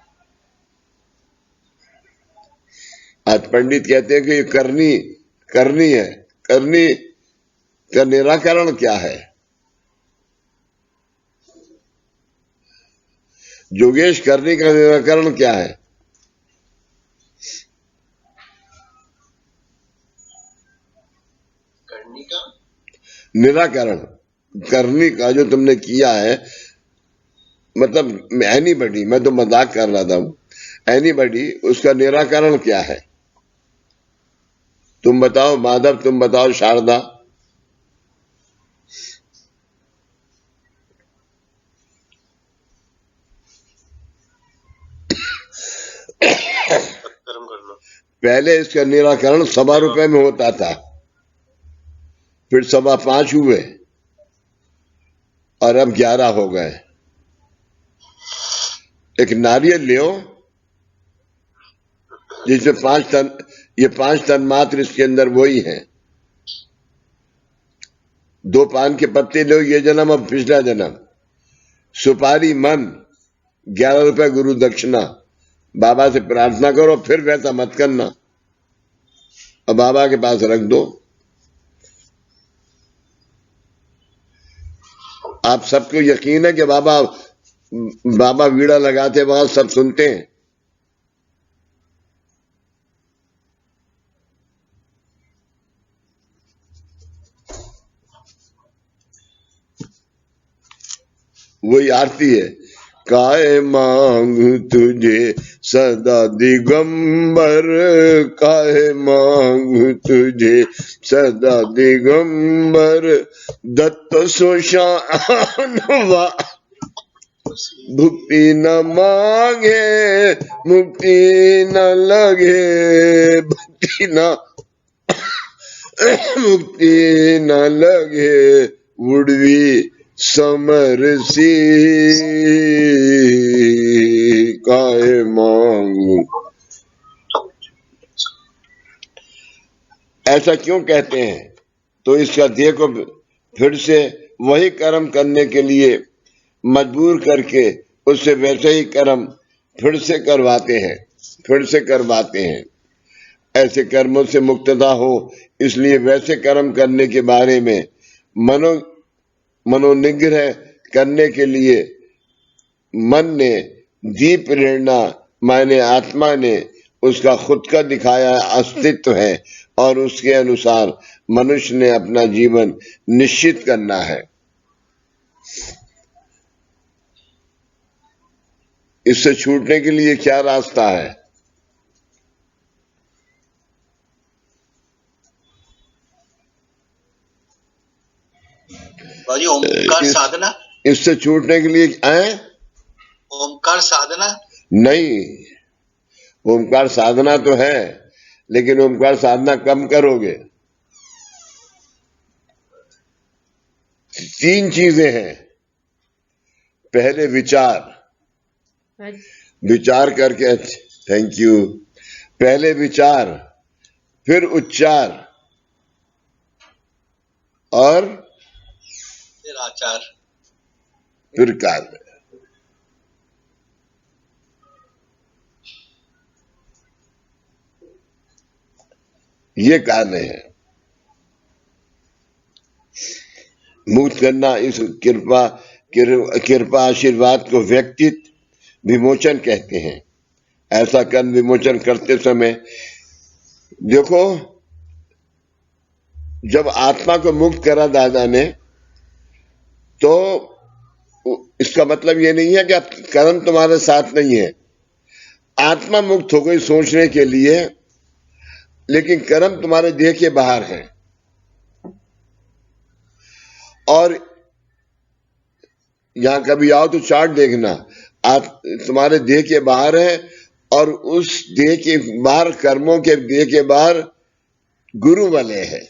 आज पंडित कहते हैं कि ये करनी है, करनी का निराकरण क्या है? जोगेश, करनी का निराकरण क्या है? करनी का निराकरण, करनी का जो तुमने किया है, मतलब एनीबडी, मैं तो मजाक कर रहा था, एनीबडी, उसका निराकरण क्या है? तुम बताओ माधव, तुम बताओ शारदा। कर्म करना। पहले इसका निराकरण 1.25 रुपए में होता था, फिर 5.25 हुए और अब 11 हो गए। एक नारियल लियो जिसमें 5 टन, ये 5 टन मात्र इसके अंदर वही है। 2 पान के पत्ते लो, ये जन्म और पिछला जन्म। सुपारी मन, 11 रुपए गुरु दक्षिणा। बाबा से प्रार्थना करो, फिर वैसा मत करना और बाबा के पास रख दो। आप सबको यकीन है कि बाबा वीड़ा लगाते वक्त सब सुनते हैं। वही आरती है, काहे मांग तुझे सदा दिगंबर, काहे मांग तुझे सदा दिगंबर, दत्त सुशान भुक्ति न मांगे, मुक्ति न लगे, भक्ति न मुक्ति न लगे, उड़वी समरसी काहे मांगू। ऐसा क्यों कहते हैं? तो इसका देखो, फिर से वही कर्म करने के लिए मजबूर करके उससे वैसे ही कर्म फिर से करवाते हैं। ऐसे कर्मों से मुक्तता हो, इसलिए वैसे कर्म करने के बारे में मनोनिग्रह करने के लिए मन ने दी प्रेरणा, माने आत्मा ने उसका खुद का दिखाया अस्तित्व है और उसके अनुसार मनुष्य ने अपना जीवन निश्चित करना है। इससे छूटने के लिए क्या रास्ता है? बाजी ओमकार साधना। इससे छूटने के लिए ओमकार साधना नहीं, ओमकार साधना तो है, लेकिन ओमकार साधना कम करोगे। 3 चीजें हैं। पहले विचार करके, थैंक यू। पहले विचार, फिर उच्चार और फिर आचार, फिर कार्य। ये कार्य है। मुक्त करना, इस कृपा आशीर्वाद को व्यक्तित्व विमोचन कहते हैं। ऐसा कर्म विमोचन करते समय देखो, जब आत्मा को मुक्त करा दादा ने, तो इसका मतलब ये नहीं है कि अब कर्म तुम्हारे साथ नहीं है। आत्मा मुक्त हो गई सोचने के लिए, लेकिन कर्म तुम्हारे देह के बाहर है। और यहां कभी आओ तो चार्ट देखना, आप तुम्हारे देह के बाहर है और उस देह के बाहर, कर्मों के देह के बाहर गुरु बने हैं।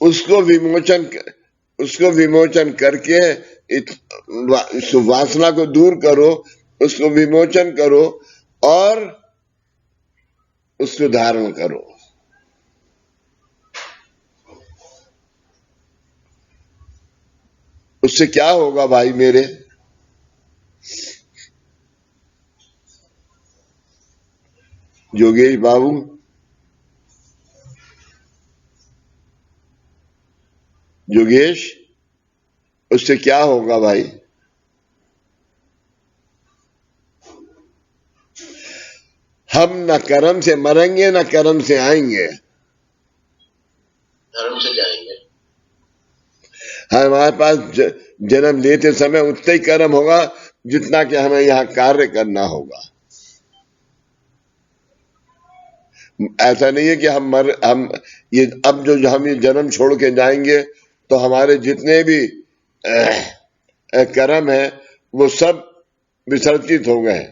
उसको विमोचन करके इस वासना को दूर करो, उसको विमोचन करो और उसको धारण करो। उससे क्या होगा भाई मेरे? योगेश बाबू, योगेश, उससे क्या होगा भाई? हम न कर्म से मरेंगे न कर्म से आएंगे, धर्म से जाएंगे। हमारे पास जन्म लेते समय उतना ही कर्म होगा जितना कि हमें यहाँ कार्य करना होगा। ऐसा नहीं है कि हम ये जन्म छोड़ के जाएंगे तो हमारे जितने भी कर्म है वो सब विसर्जित हो गए।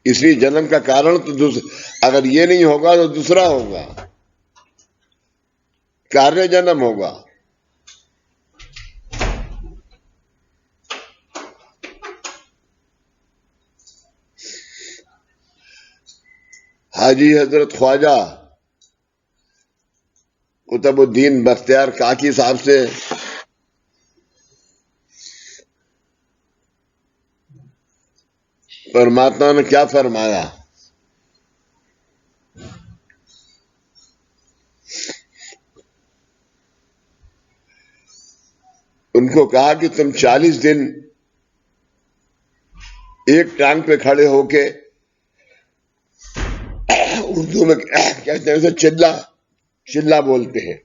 इसलिए जन्म का कारण तो अगर ये नहीं होगा तो दूसरा होगा, कार्य जन्म होगा। हाजी हजरत ख्वाजा कुतुबुद्दीन बख्तियार काकी साहब से परमात्मा ने क्या फरमाया? उनको कहा कि तुम 40 दिन एक टांग पे खड़े होके, उर्दू में कहते हैं उसे चिल्ला बोलते हैं,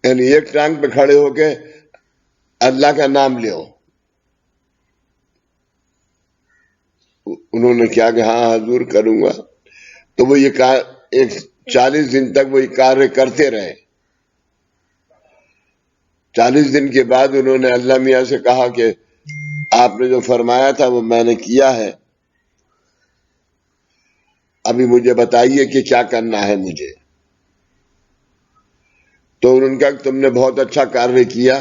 यानी एक टांग पे खड़े होके अल्लाह का नाम लियो। उन्होंने क्या कहा? हाँ हजूर करूंगा। तो वो ये 40 दिन तक वो ये कार्य करते रहे। 40 दिन के बाद उन्होंने अल्लाह मियां से कहा कि आपने जो फरमाया था वो मैंने किया है, अभी मुझे बताइए कि क्या करना है मुझे। तो उन्होंने कहा तुमने बहुत अच्छा कार्य किया,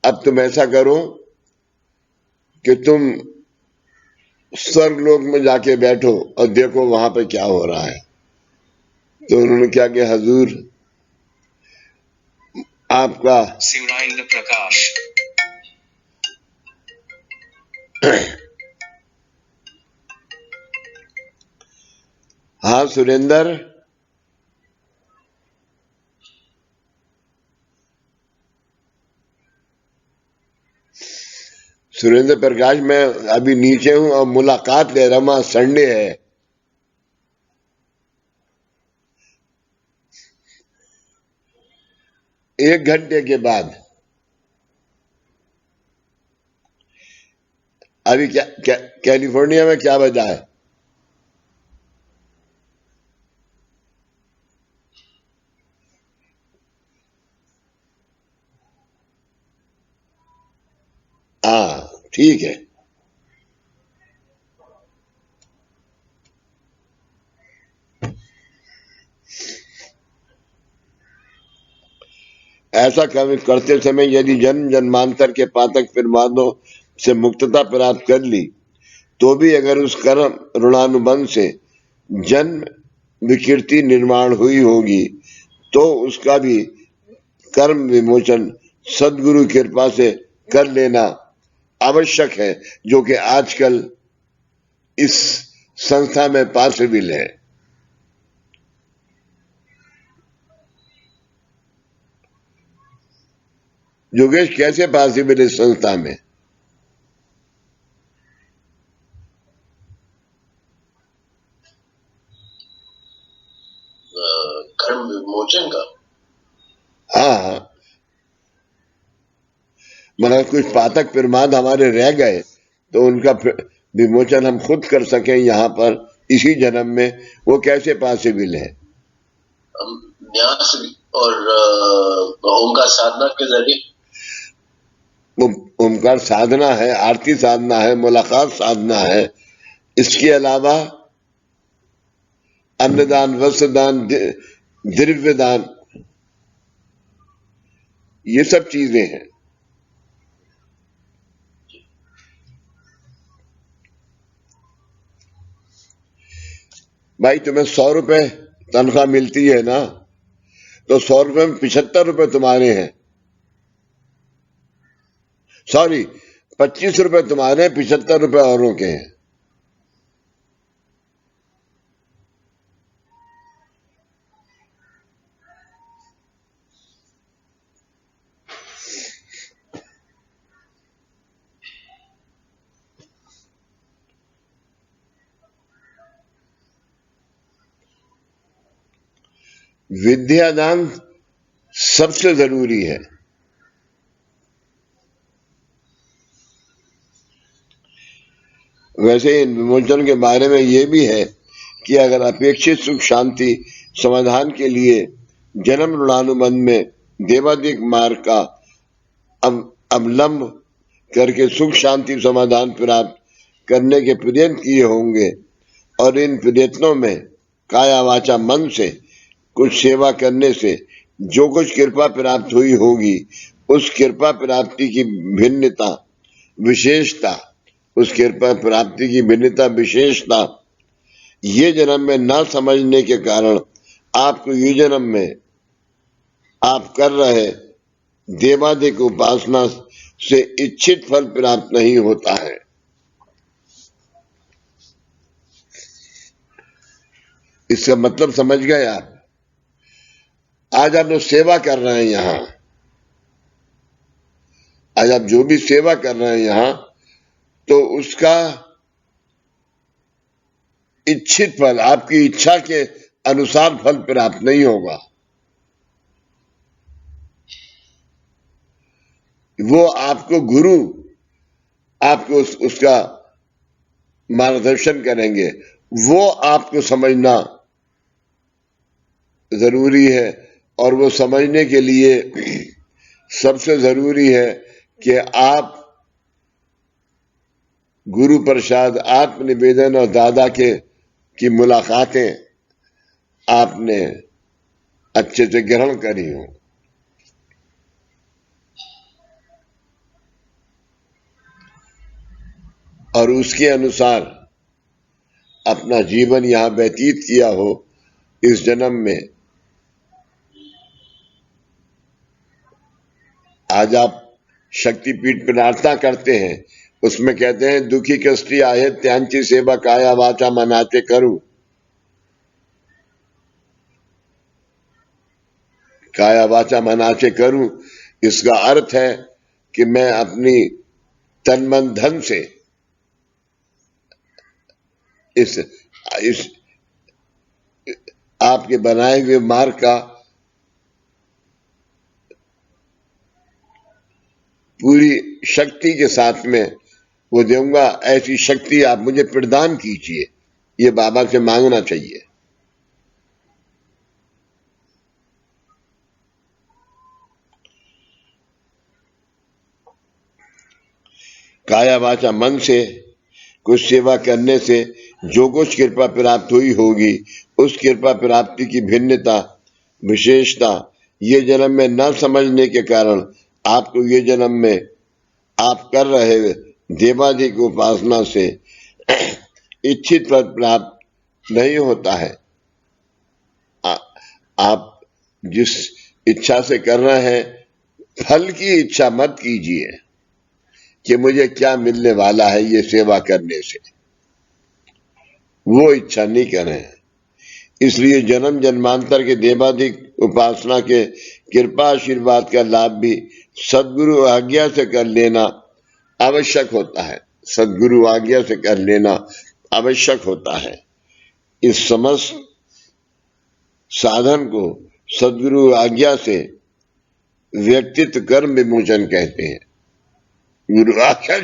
अब तुम ऐसा करो कि तुम स्वर्गलोक में जाके बैठो और देखो वहां पे क्या हो रहा है। तो उन्होंने क्या किया? हजूर आपका शिवराइंद्र प्रकाश हाँ सुरेंद्र, सुरेंद्र प्रकाश, मैं अभी नीचे हूं और मुलाकात ले रहा हूं, संडे है। एक घंटे के बाद अभी क्या कैलिफोर्निया में क्या बजा है? हाँ ठीक है। ऐसा करते समय यदि जन्म जन्मांतर के पातक प्रमादों से मुक्तता प्राप्त कर ली तो भी अगर उस कर्म ऋणानुबंध से जन्म विकृति निर्माण हुई होगी तो उसका भी कर्म विमोचन सदगुरु की कृपा से कर लेना आवश्यक है, जो कि आजकल इस संस्था में पॉसिबल है। योगेश, कैसे पॉसिबल इस संस्था में? कर्म विमोचन का? हाँ, मगर कुछ पातक प्रमाद हमारे रह गए तो उनका विमोचन हम खुद कर सकें यहाँ पर इसी जन्म में, वो कैसे पॉसिबल है? न्यास और ओंकार साधना के जरिए। वो ओमकार साधना है, आरती साधना है, मुलाकात साधना है। इसके अलावा अन्नदान, वस्त्र दान, द्रव्य दान, ये सब चीजें हैं। भाई तुम्हें 100 रुपए तनख्वाह मिलती है ना, तो 100 रुपए में 75 रुपए तुम्हारे हैं। सॉरी, 25 रुपए तुम्हारे, 75 रुपए औरों के हैं। विद्यादान सबसे जरूरी है। वैसे इन विमोचन के बारे में ये भी है कि अगर अपेक्षित सुख शांति समाधान के लिए जन्म ऋणानुबंध में देवादिक मार्ग का अवलंब करके सुख शांति समाधान प्राप्त करने के प्रयत्न किए होंगे और इन प्रयत्नों में काया वाचा मन से कुछ सेवा करने से जो कुछ कृपा प्राप्त हुई होगी, उस कृपा प्राप्ति की भिन्नता विशेषता, उस कृपा प्राप्ति की भिन्नता विशेषता ये जन्म में न समझने के कारण आपको ये जन्म में आप कर रहे देवादिक उपासना से इच्छित फल प्राप्त नहीं होता है। इसका मतलब समझ गए आप? आज आप जो सेवा कर रहे हैं यहां, आज आप जो भी सेवा कर रहे हैं यहां, तो उसका इच्छित फल, आपकी इच्छा के अनुसार फल प्राप्त नहीं होगा। वो आपको गुरु आपको उसका मार्गदर्शन करेंगे। वो आपको समझना जरूरी है और वो समझने के लिए सबसे जरूरी है कि आप गुरु प्रसाद, आत्मनिवेदन और दादा की मुलाकातें आपने अच्छे से ग्रहण करी हो। और उसके अनुसार अपना जीवन यहां व्यतीत किया हो। इस जन्म में आज आप शक्तिपीठ प्रार्थना करते हैं, उसमें कहते हैं दुखी कष्टी आहे त्यांची सेवा काया वाचा मनाते करूं। काया वाचा मनाते करूं, इसका अर्थ है कि मैं अपनी तन मन धन से इस आपके बनाए हुए मार्ग का पूरी शक्ति के साथ में वो दूंगा। ऐसी शक्ति आप मुझे प्रदान कीजिए, ये बाबा से मांगना चाहिए। काया वाचा मन से कुछ सेवा करने से जो कुछ कृपा प्राप्त हुई होगी, उस कृपा प्राप्ति की भिन्नता विशेषता ये जन्म में न समझने के कारण आपको ये जन्म में आप कर रहे देवादिक उपासना से इच्छित फल प्राप्त नहीं होता है। आप जिस इच्छा से कर रहे हैं, फल की इच्छा मत कीजिए कि मुझे क्या मिलने वाला है ये सेवा करने से, वो इच्छा नहीं करें। इसलिए जन्म जन्मांतर के देवादिक उपासना के कृपा आशीर्वाद का लाभ भी सद्गुरु आज्ञा से कर लेना आवश्यक होता है। सद्गुरु आज्ञा से कर लेना आवश्यक होता है। इस समस्त साधन को सद्गुरु आज्ञा से व्यक्तित्व कर्म विमोचन कहते हैं। गुरु आज्ञा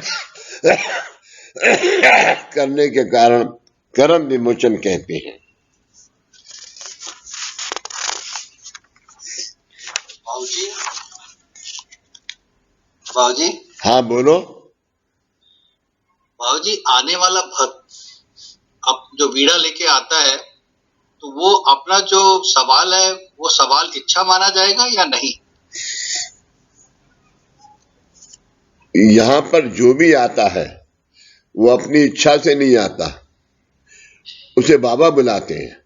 करने के कारण कर्म विमोचन कहते हैं। बाबूजी हाँ बोलो। बाबूजी, आने वाला भक्त अब जो वीणा लेके आता है तो वो अपना जो सवाल है वो सवाल इच्छा माना जाएगा या नहीं? यहाँ पर जो भी आता है वो अपनी इच्छा से नहीं आता, उसे बाबा बुलाते हैं।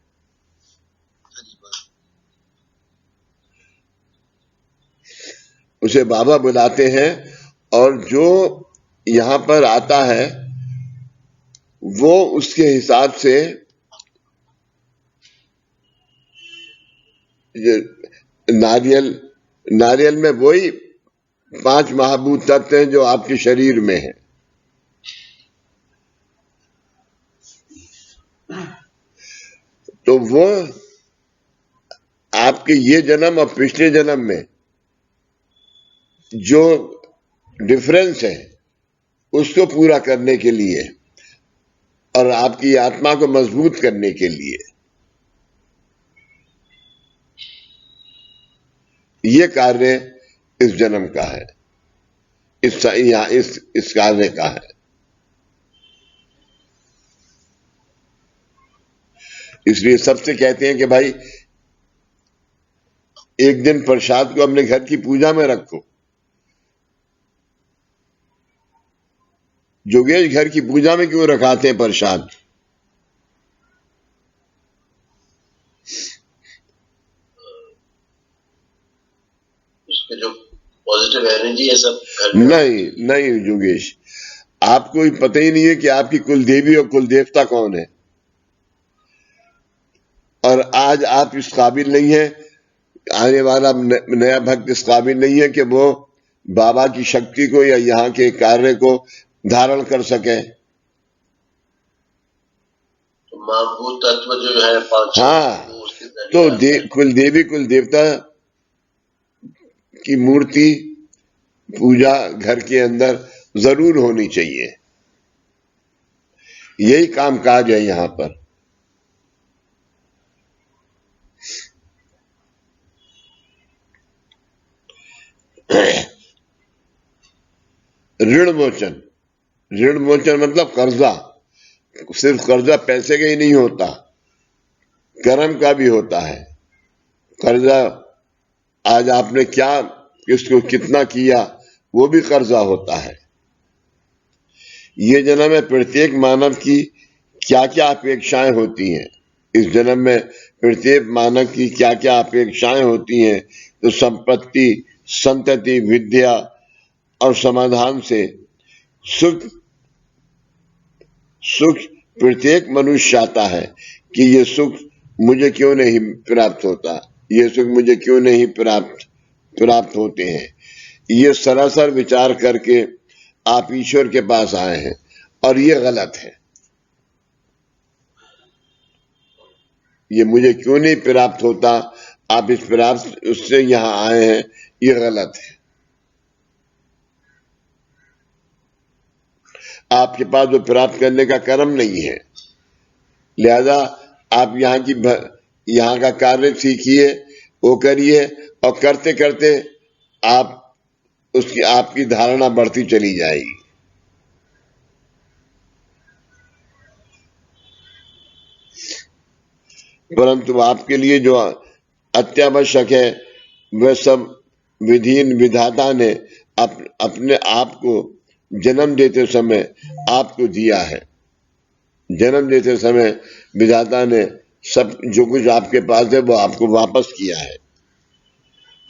उसे बाबा बुलाते हैं और जो यहाँ पर आता है वो उसके हिसाब से नारियल में वही 5 महाभूत तत्व हैं जो आपके शरीर में है। तो वो आपके ये जन्म और पिछले जन्म में जो डिफरेंस है उसको पूरा करने के लिए और आपकी आत्मा को मजबूत करने के लिए ये कार्य इस जन्म का है, इस कार्य का है। इसलिए सबसे कहते हैं कि भाई एक दिन प्रसाद को अपने घर की पूजा में रखो। जोगेश, घर की पूजा में क्यों रखाते हैं प्रसाद? उसके जो पॉजिटिव एनर्जी है सब घर में। नहीं जोगेश, आपको पता ही नहीं है कि आपकी कुल देवी और कुल देवता कौन है। और आज आप इस काबिल नहीं है, आने वाला नया भक्त इस काबिल नहीं है कि वो बाबा की शक्ति को या यहाँ के कार्य को धारण कर सके। तो महाभूत तत्व जो है 5, हाँ, तो कुल देवी कुल देवता की मूर्ति पूजा घर के अंदर जरूर होनी चाहिए। यही कामकाज है यहाँ पर। ऋण मोचन मतलब कर्जा। सिर्फ कर्जा पैसे का ही नहीं होता, कर्म का भी होता है। कर्जा आज आपने क्या किसको कितना किया वो भी कर्जा होता है। ये जन्म में प्रत्येक मानव की क्या क्या अपेक्षाएं होती हैं, इस जन्म में प्रत्येक मानव की क्या क्या अपेक्षाएं होती हैं। तो संपत्ति, संतति, विद्या और समाधान से सुख प्रत्येक मनुष्य चाहता है कि ये सुख मुझे क्यों नहीं प्राप्त होता, ये सुख मुझे क्यों नहीं प्राप्त होते हैं। ये सरासर विचार करके आप ईश्वर के पास आए हैं और ये गलत है। ये मुझे क्यों नहीं प्राप्त होता, आप इस प्राप्त उससे यहां आए हैं, ये गलत है। आपके पास वो प्राप्त करने का कर्म नहीं है, लिहाजा आप यहाँ का कार्य सीखिए, वो करिए और करते करते आपकी धारणा बढ़ती चली जाएगी। परंतु आपके लिए जो अत्यावश्यक है वह सब विधाता ने अपने आप को जन्म देते समय आपको दिया है। जन्म देते समय विधाता ने सब जो कुछ आपके पास है वो आपको वापस किया है।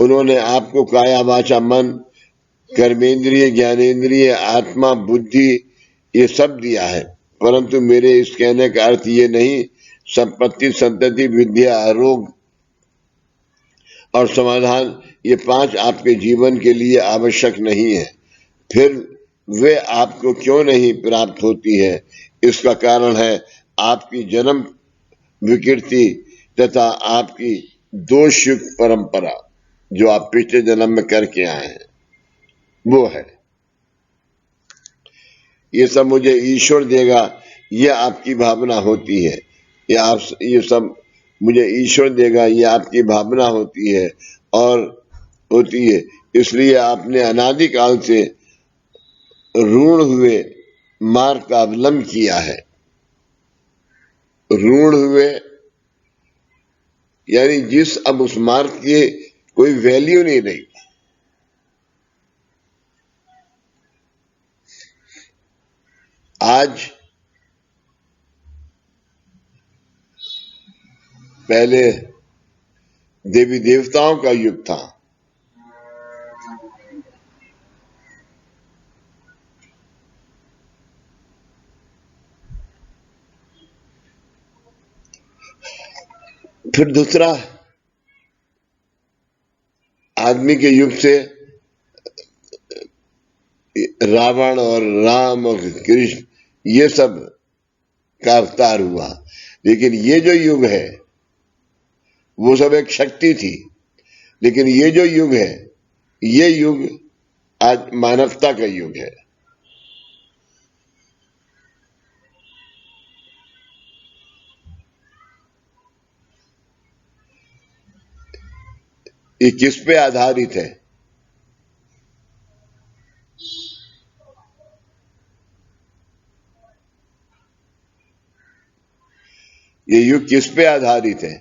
उन्होंने आपको काया वाचा मन, कर्मेंद्रिय, ज्ञानेंद्रिय, आत्मा, बुद्धि ये सब दिया है। परंतु मेरे इस कहने का अर्थ ये नहीं संपत्ति, संतति, विद्या, आरोग्य और समाधान ये 5 आपके जीवन के लिए आवश्यक नहीं है। फिर वे आपको क्यों नहीं प्राप्त होती है? इसका कारण है आपकी जन्म विकृति तथा आपकी दोषयुक्त परंपरा जो आप पिछले जन्म में करके आए हैं, वो है। ये सब मुझे ईश्वर देगा, ये आपकी भावना होती है। ये सब मुझे ईश्वर देगा, ये आपकी भावना होती है। और होती है, इसलिए आपने अनादिकाल से ऋण हुए मार्ग का अवलंब किया है। ऋण हुए यानी जिस अब उस मार्ग की कोई वैल्यू नहीं रही। आज पहले देवी देवताओं का युग था, फिर दूसरा आदमी के युग से रावण और राम और कृष्ण ये सब का अवतार हुआ। लेकिन ये जो युग है वो सब एक शक्ति थी, लेकिन ये जो युग है ये युग आज मानवता का युग है। ये किस पे आधारित है? ये युग किस पे आधारित है?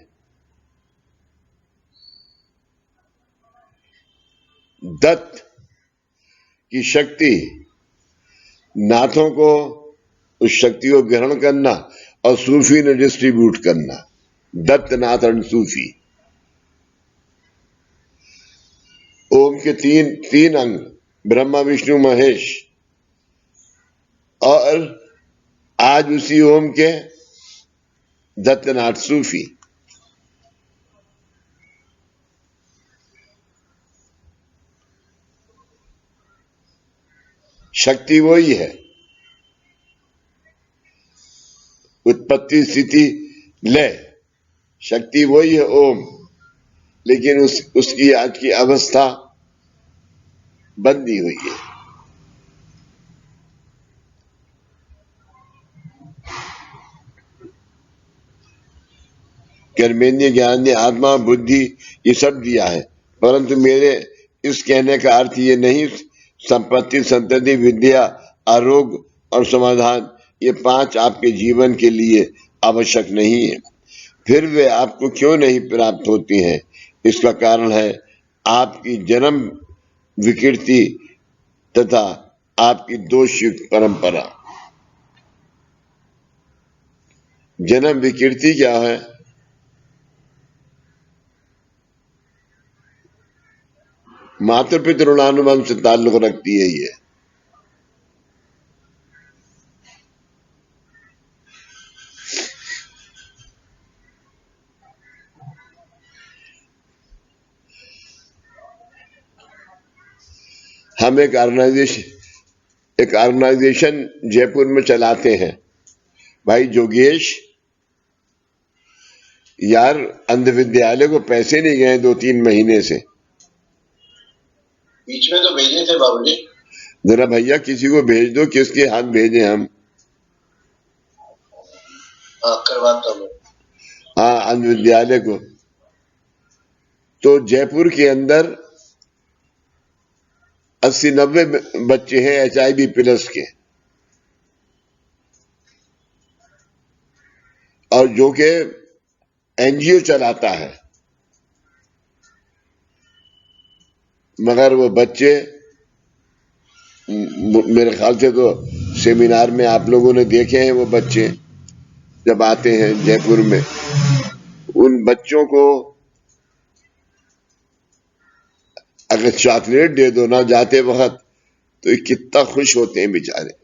दत्त की शक्ति, नाथों को उस शक्ति को ग्रहण करना और सूफी ने डिस्ट्रीब्यूट करना। दत्त, नाथ और सूफी। ओम के तीन अंग, ब्रह्मा विष्णु महेश, और आज उसी ओम के दत्त, नाथ, सूफी। शक्ति वही है, उत्पत्ति स्थिति लय, शक्ति वही है ओम, लेकिन उसकी आज की अवस्था बंदी हुई है। कर्मेंद्रिय, ज्ञान, आत्मा, बुद्धि ये सब दिया है, परंतु मेरे इस कहने का अर्थ ये नहीं संपत्ति, संतति, विद्या, आरोग्य और समाधान ये 5 आपके जीवन के लिए आवश्यक नहीं है। फिर वे आपको क्यों नहीं प्राप्त होती हैं? इसका कारण है आपकी जन्म विकृति तथा आपकी दोषयुक्त परंपरा। जन्म विकृति क्या है? मातृ पितृ ऋणानुबंध से ताल्लुक रखती है ये। हम एक ऑर्गेनाइजेशन जयपुर में चलाते हैं। भाई जोगेश यार, अंध विद्यालय को पैसे नहीं गए 2-3 महीने से। बीच में तो भेजे थे बाबूजी। जरा भैया किसी को भेज दो, किसके हाथ भेजे हम? करवाता हूँ। हाँ, अंध विद्यालय को। तो जयपुर के अंदर 80-90 बच्चे हैं HIV प्लस के, और जो के NGO चलाता है, मगर वो बच्चे मेरे ख्याल से तो सेमिनार में आप लोगों ने देखे हैं, वो बच्चे जब आते हैं जयपुर में, उन बच्चों को अगर चॉकलेट दे दो ना जाते वक्त तो ये कितना खुश होते हैं बेचारे।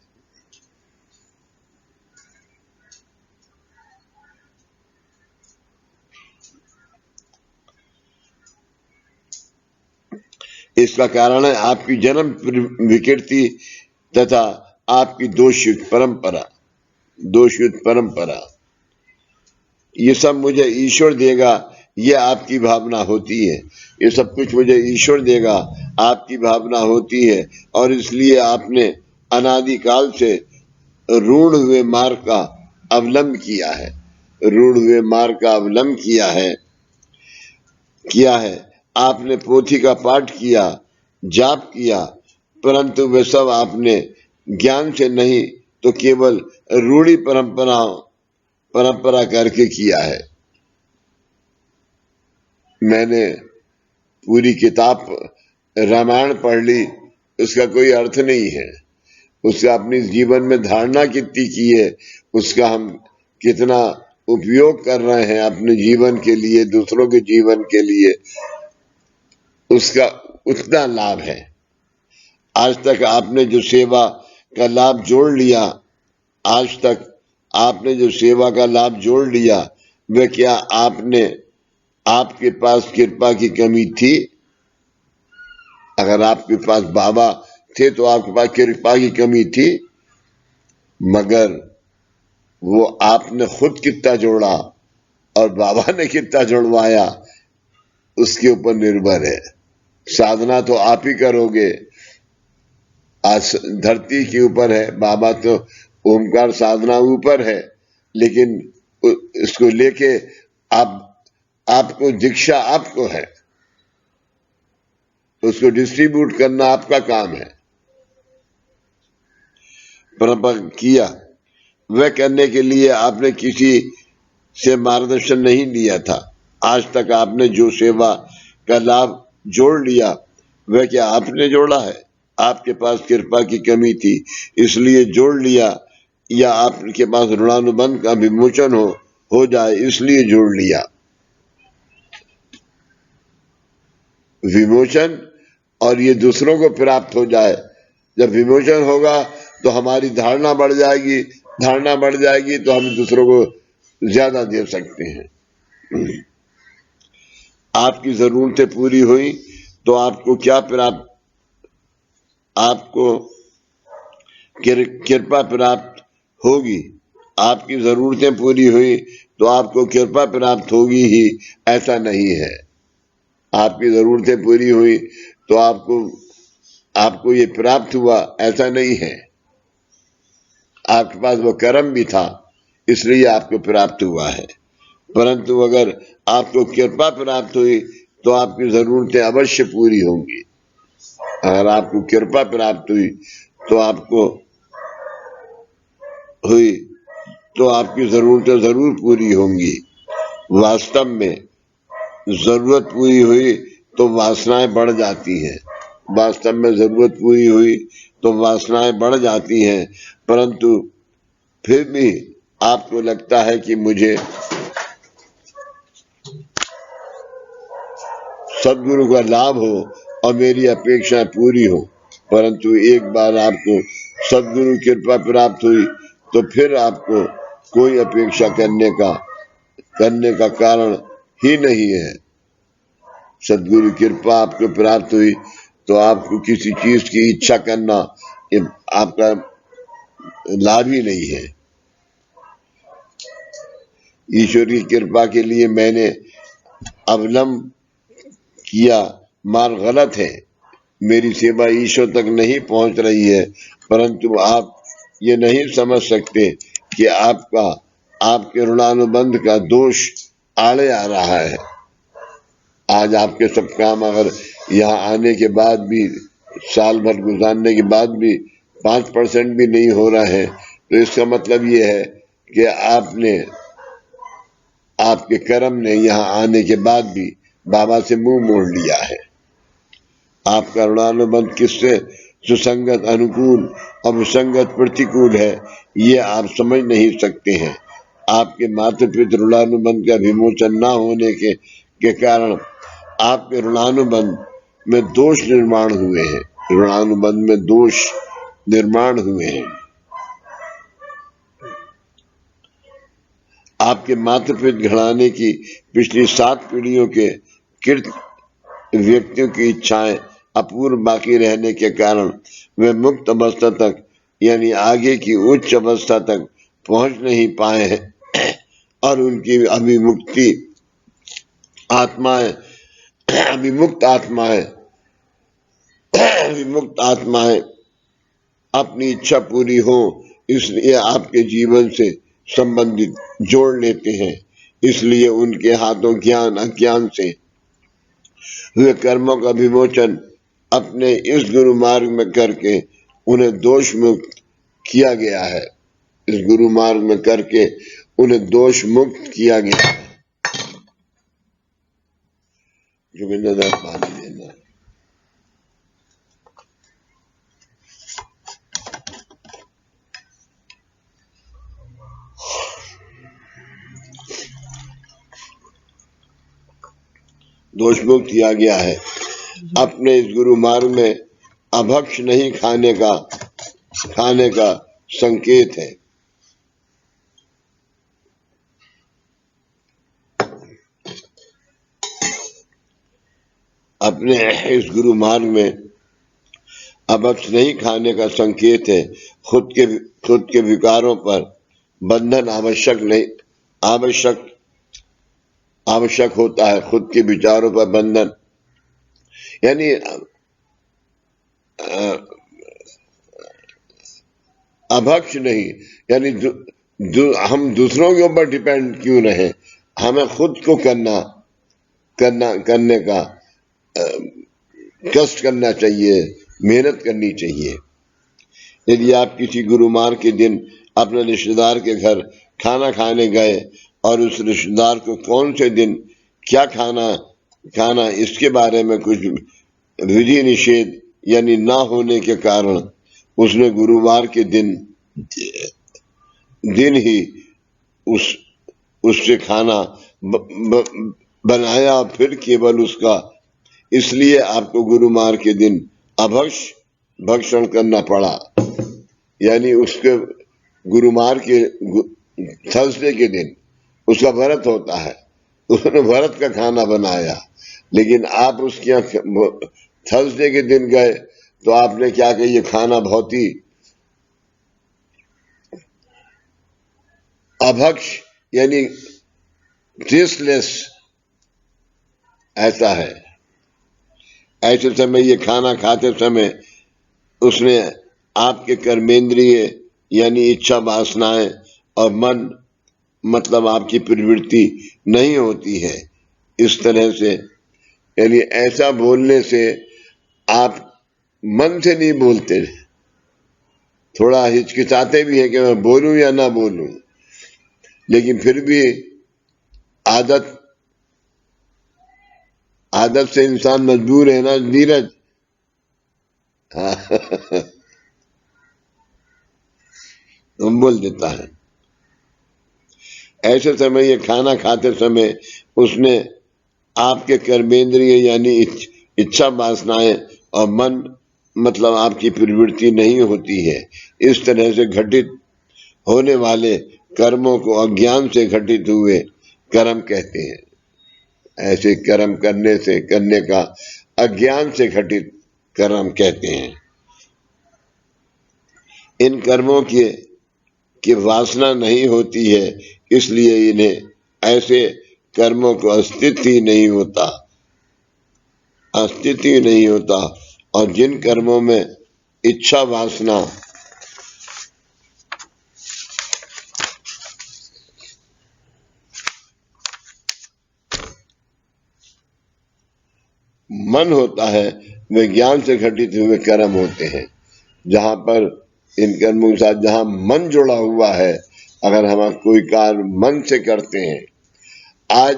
इसका कारण है आपकी जन्म विकृति तथा आपकी दोषयुक्त परंपरा। ये सब मुझे ईश्वर देगा, ये आपकी भावना होती है। ये सब कुछ मुझे ईश्वर देगा, आपकी भावना होती है, और इसलिए आपने अनादिकाल से ऋण हुए मार्ग का अवलंब किया है। आपने पोथी का पाठ किया, जाप किया, परंतु वे सब आपने ज्ञान से नहीं तो केवल रूढ़ी परंपरा करके किया है। मैंने पूरी किताब रामायण पढ़ ली, उसका कोई अर्थ नहीं है। उसका अपनी जीवन में धारणा कितनी की है, उसका हम कितना उपयोग कर रहे हैं अपने जीवन के लिए, दूसरों के जीवन के लिए, उसका उतना लाभ है। आज तक आपने जो सेवा का लाभ जोड़ लिया, आज तक आपने जो सेवा का लाभ जोड़ लिया, वह क्या आपके पास कृपा की कमी थी? अगर आपके पास बाबा थे तो आपके पास कृपा की कमी थी, मगर वो आपने खुद कितना जोड़ा और बाबा ने कितना जुड़वाया उसके ऊपर निर्भर है। साधना तो आप ही करोगे, आज धरती के ऊपर है, बाबा तो ओमकार साधना ऊपर है, लेकिन इसको लेके आपको दीक्षा आपको है, उसको डिस्ट्रीब्यूट करना आपका काम है। परंपरा किया, वह करने के लिए आपने किसी से मार्गदर्शन नहीं लिया था। आज तक आपने जो सेवा का लाभ जोड़ लिया, वह क्या आपने जोड़ा है? आपके पास कृपा की कमी थी इसलिए जोड़ लिया, या आपके पास ऋणानुबंध का विमोचन हो जाए इसलिए जोड़ लिया? विमोचन और ये दूसरों को प्राप्त हो जाए। जब विमोचन होगा तो हमारी धारणा बढ़ जाएगी, धारणा बढ़ जाएगी तो हम दूसरों को ज्यादा दे सकते हैं। आपकी जरूरतें पूरी हुई तो आपको क्या प्राप्त, आपको कृपा प्राप्त होगी। आपकी जरूरतें पूरी हुई तो आपको कृपा प्राप्त होगी ही, ऐसा नहीं है। आपकी जरूरतें पूरी हुई तो आपको ये प्राप्त हुआ, ऐसा नहीं है। आपके पास वो कर्म भी था इसलिए आपको प्राप्त हुआ है। परंतु अगर आपको कृपा प्राप्त हुई तो आपकी जरूरतें अवश्य पूरी होंगी। अगर आपको कृपा प्राप्त हुई तो आपकी जरूरतें जरूर पूरी होंगी। वास्तव में जरूरत पूरी हुई तो वासनाएं बढ़ जाती हैं। वास्तव में जरूरत पूरी हुई तो वासनाएं बढ़ जाती हैं, परंतु फिर भी आपको लगता है कि मुझे सद्गुरु का लाभ हो और मेरी अपेक्षा पूरी हो। परंतु एक बार आपको सद्गुरु की कृपा प्राप्त हुई तो फिर आपको कोई अपेक्षा करने का कारण ही नहीं है। सद्गुरु की कृपा आपको प्राप्त हुई तो आपको किसी चीज की इच्छा करना आपका लाभ ही नहीं है। ईश्वर की कृपा के लिए मैंने अवलंब किया मार्ग गलत है, मेरी सेवा ईश्वर तक नहीं पहुंच रही है, परंतु आप ये नहीं समझ सकते कि आपके ऋणानुबंध का दोष आड़े आ रहा है। आज आपके सब काम अगर यहाँ आने के बाद भी, साल भर गुजारने के बाद भी 5% भी नहीं हो रहा है, तो इसका मतलब ये है कि आपके कर्म ने यहाँ आने के बाद भी बाबा से मुंह मोड़ लिया है। आपका ऋणानुबंध किससे सुसंगत अनुकूल और विसंगत प्रतिकूल है, ये आप समझ नहीं सकते हैं। आपके माता पिता ऋणानुबंध का विमोचन न होने के कारण आपके ऋणानुबंध में दोष निर्माण हुए हैं। ऋणानुबंध में दोष निर्माण हुए हैं। आपके माता पिता घराने की पिछली 7 पीढ़ियों के कृत व्यक्तियों की इच्छाएं अपूर्ण बाकी रहने के कारण वे मुक्त अवस्था तक यानी आगे की उच्च अवस्था तक पहुंच नहीं पाए हैं और उनकी अभिमुक्त आत्माएं अपनी इच्छा पूरी हो इसलिए आपके जीवन से संबंधित जोड़ लेते हैं। इसलिए उनके हाथों ज्ञान अज्ञान से हुए कर्मों का विमोचन अपने इस गुरु मार्ग में करके उन्हें दोष मुक्त किया गया है। इस गुरु मार्ग में करके उन्हें दोष मुक्त किया गया है। जोगिंद्र पानी देना। दोष मुक्त किया गया है। अपने इस गुरु मार्ग में अभक्ष नहीं खाने का संकेत है। अपने इस गुरु मार्ग में अभक्ष नहीं खाने का संकेत है। खुद के विकारों पर बंधन आवश्यक होता है। खुद के विचारों पर बंधन यानी अभक्ष नहीं, यानी हम दूसरों के ऊपर डिपेंड क्यों रहे, हमें खुद को करने का कष्ट करना चाहिए, मेहनत करनी चाहिए। यदि आप किसी गुरु मार्ग के दिन अपने रिश्तेदार के घर खाना खाने गए और उस रिश्तेदार को कौन से दिन क्या खाना इसके बारे में कुछ विधि निषेध यानी ना होने के कारण उसने गुरुवार के दिन ही उससे खाना बनाया, फिर केवल उसका इसलिए आपको गुरुवार के दिन भक्षण करना पड़ा। यानी उसके गुरुवार के थर्सडे के दिन उसका व्रत होता है, उसने व्रत का खाना बनाया, लेकिन आप उसके यहाँ थर्सडे के दिन गए तो आपने क्या कहा, ये खाना बहुत ही अभक्ष यानी टेस्टलेस ऐसा है। ऐसे समय ये खाना खाते समय उसने आपके कर्मेंद्रिय यानी इच्छा वासनाएं और मन मतलब आपकी प्रवृत्ति नहीं होती है। इस तरह से यानी ऐसा बोलने से आप मन से नहीं बोलते, थोड़ा हिचकिचाते भी है कि मैं बोलूं या ना बोलूं, लेकिन फिर भी आदत से इंसान मजबूर है ना नीरज। हम बोल देता है। ऐसे समय ये खाना खाते समय उसने आपके कर्मेंद्रिय यानी इच्छा वासनाएं और मन मतलब आपकी प्रवृत्ति नहीं होती है। इस तरह से घटित होने वाले कर्मों को अज्ञान से घटित हुए कर्म कहते हैं। ऐसे कर्म करने का अज्ञान से घटित कर्म कहते हैं। इन कर्मों की वासना नहीं होती है, इसलिए इन्हें ऐसे कर्मों को अस्तित्व ही नहीं होता। और जिन कर्मों में इच्छा वासना मन होता है वे ज्ञान से घटित हुए कर्म होते हैं। जहां पर इन कर्मों के साथ जहां मन जुड़ा हुआ है, अगर हम कोई कार्य मन से करते हैं, आज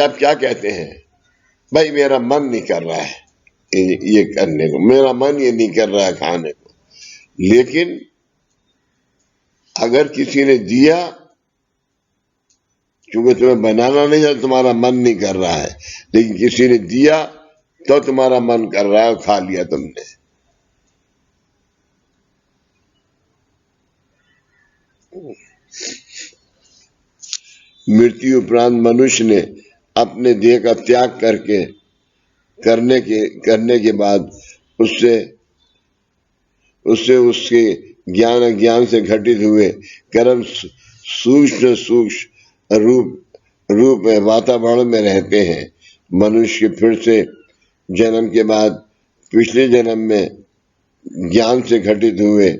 आप क्या कहते हैं, भाई मेरा मन नहीं कर रहा है ये करने को, मेरा मन ये नहीं कर रहा है खाने को। लेकिन अगर किसी ने दिया, क्योंकि तुम्हें बनाना नहीं है, तुम्हारा मन नहीं कर रहा है, लेकिन किसी ने दिया तो तुम्हारा मन कर रहा है, खा लिया तुमने। मृत्यु उपरांत मनुष्य ने अपने देह का त्याग करने के बाद उसके ज्ञान से घटित हुए कर्म सूक्ष्म रूप में वातावरण में रहते हैं। मनुष्य फिर से जन्म के बाद पिछले जन्म में ज्ञान से घटित हुए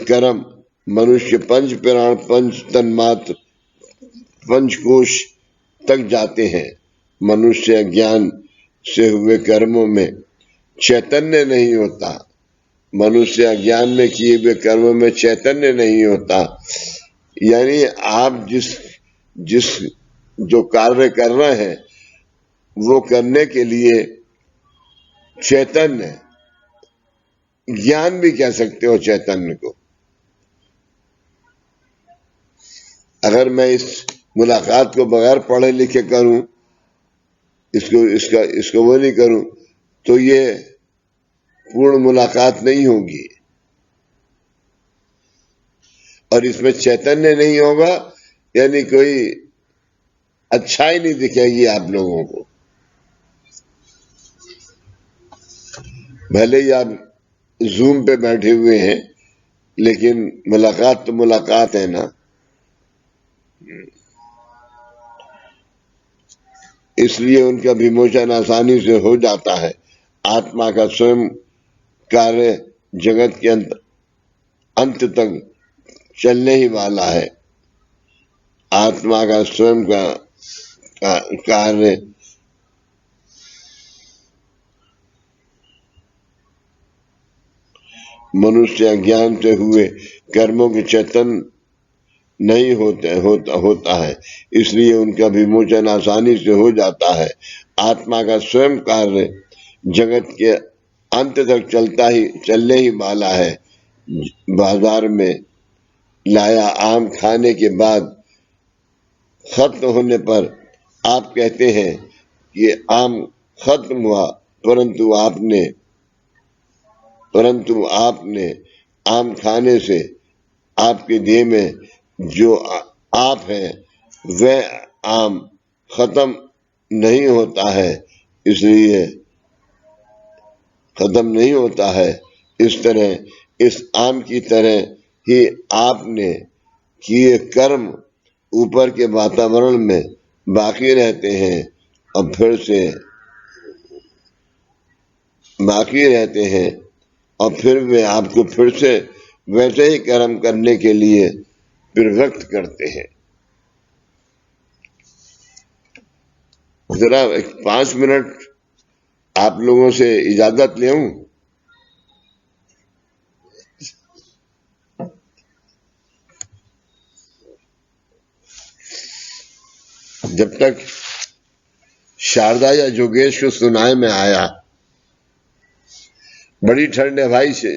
कर्म मनुष्य पंच प्राण पंच तन्मात्र पंचकोश तक जाते हैं। मनुष्य ज्ञान से हुए कर्मों में चैतन्य नहीं होता। मनुष्य ज्ञान में किए हुए कर्मों में चैतन्य नहीं होता। यानी आप जिस जिस जो कार्य कर रहे हैं वो करने के लिए चैतन्य, ज्ञान भी कह सकते हो चैतन्य को। अगर मैं इस मुलाकात को बगैर पढ़े लिखे करूं, इसको वो नहीं करूं, तो ये पूर्ण मुलाकात नहीं होगी और इसमें चैतन्य नहीं होगा, यानी कोई अच्छाई नहीं दिखेगी आप लोगों को। भले ही आप जूम पे बैठे हुए हैं, लेकिन मुलाकात तो मुलाकात है ना। इसलिए उनका विमोचन आसानी से हो जाता है। आत्मा का स्वयं कार्य जगत के अंत तक चलने ही वाला है। आत्मा का स्वयं का कार्य मनुष्य ज्ञान से हुए कर्मों के चेतन नहीं होता है, इसलिए उनका विमोचन आसानी से हो जाता है। आत्मा का स्वयं कार्य जगत के अंत तक चलने ही वाला है। बाजार में लाया आम खाने के बाद खत्म होने पर आप कहते हैं ये आम खत्म हुआ, परंतु आपने आम खाने से आपके देह में जो आप है वह आम खत्म नहीं होता है, इसलिए खत्म नहीं होता है। इस तरह इस आम की तरह ही आपने किए कर्म ऊपर के वातावरण में बाकी रहते हैं और फिर से बाकी रहते हैं और फिर वे आपको फिर से वैसे ही कर्म करने के लिए प्रवृत्त करते हैं। जरा 5 मिनट आप लोगों से इजाजत ले लूं। जब तक शारदा या जोगेश को सुनाए में आया, बड़ी ठंड है भाई से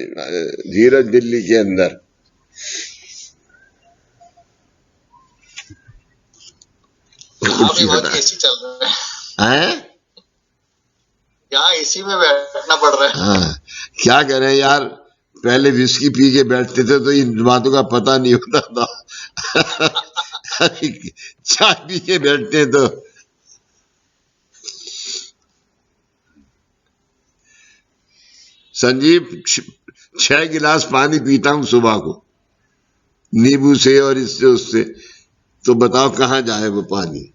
धीरज दिल्ली के अंदर। यहाँ भी बहुत एसी चल रहा है। यहाँ एसी में बैठना पड़ रहा है। हाँ, क्या करें यार, पहले विस्की पी के बैठते थे तो इन बातों का पता नहीं होता था। चाय पी के बैठते तो संजीव 6 गिलास पानी पीता हूं सुबह को, नींबू से और इससे उससे। तो बताओ कहाँ जाए वो पानी।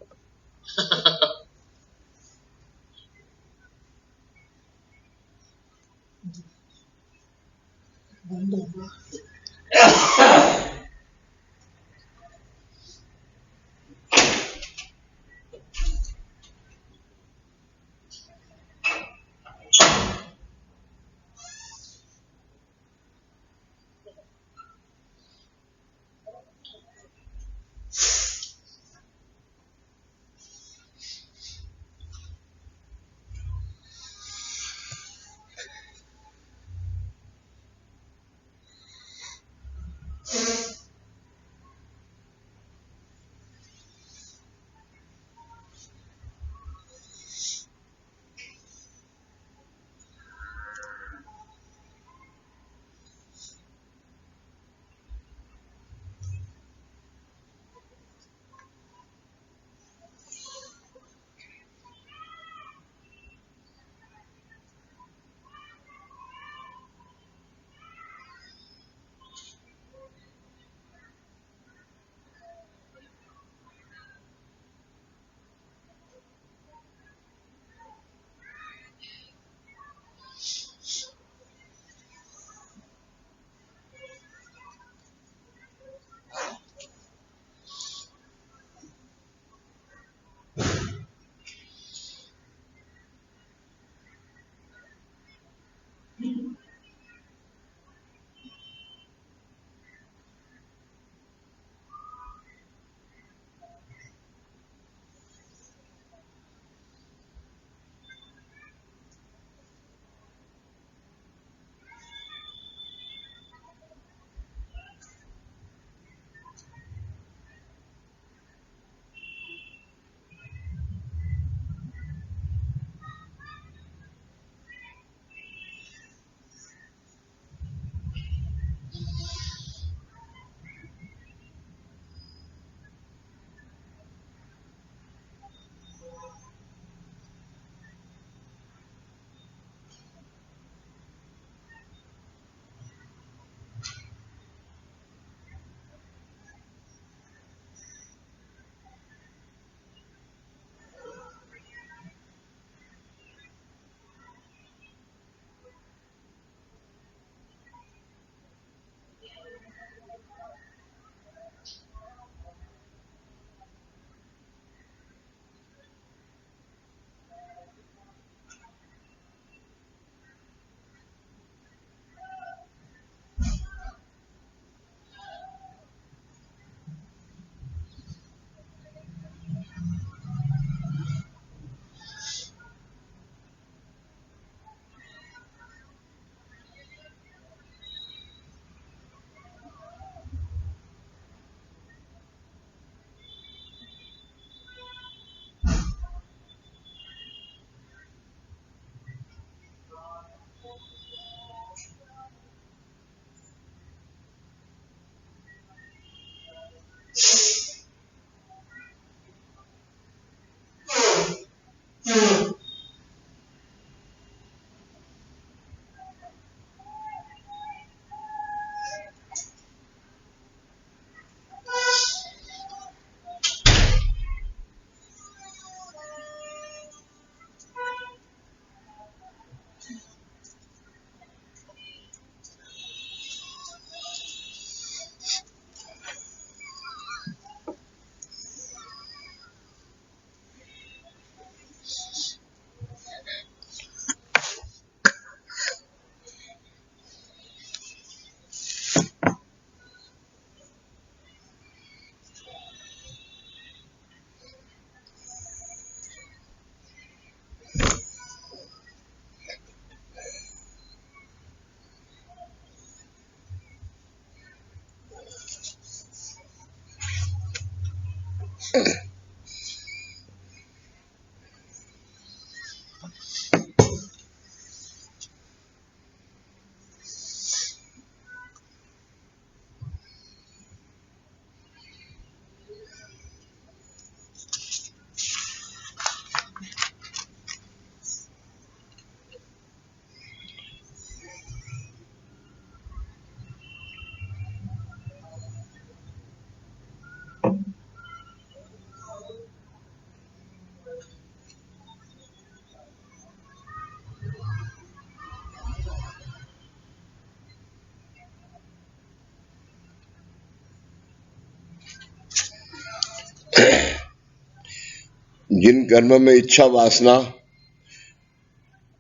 जिन कर्मों में इच्छा वासना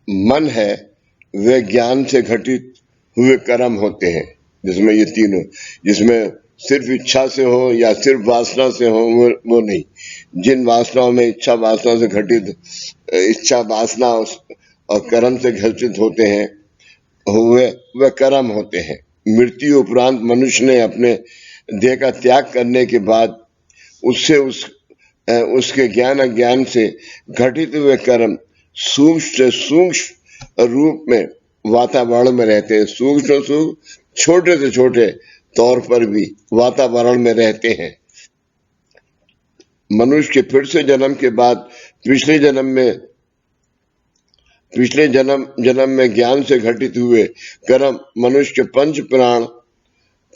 मन है वे ज्ञान से घटित हुए कर्म होते हैं, जिसमें ये तीनों, जिसमें सिर्फ इच्छा से हो या सिर्फ वासना से हो वो नहीं। जिन वासनाओं में इच्छा वासना से घटित, इच्छा वासना और कर्म से घटित होते हैं हुए वे कर्म होते हैं। मृत्यु उपरांत मनुष्य ने अपने देह का त्याग करने के बाद उससे उसके ज्ञान अज्ञान से घटित हुए कर्म सूक्ष्म से सूक्ष्म रूप में वातावरण में रहते हैं, सूक्ष्म से सूक्ष्म छोटे से छोटे तौर पर भी वातावरण में रहते हैं। मनुष्य के फिर से जन्म के बाद पिछले जन्म में ज्ञान से घटित हुए कर्म मनुष्य के पंच प्राण,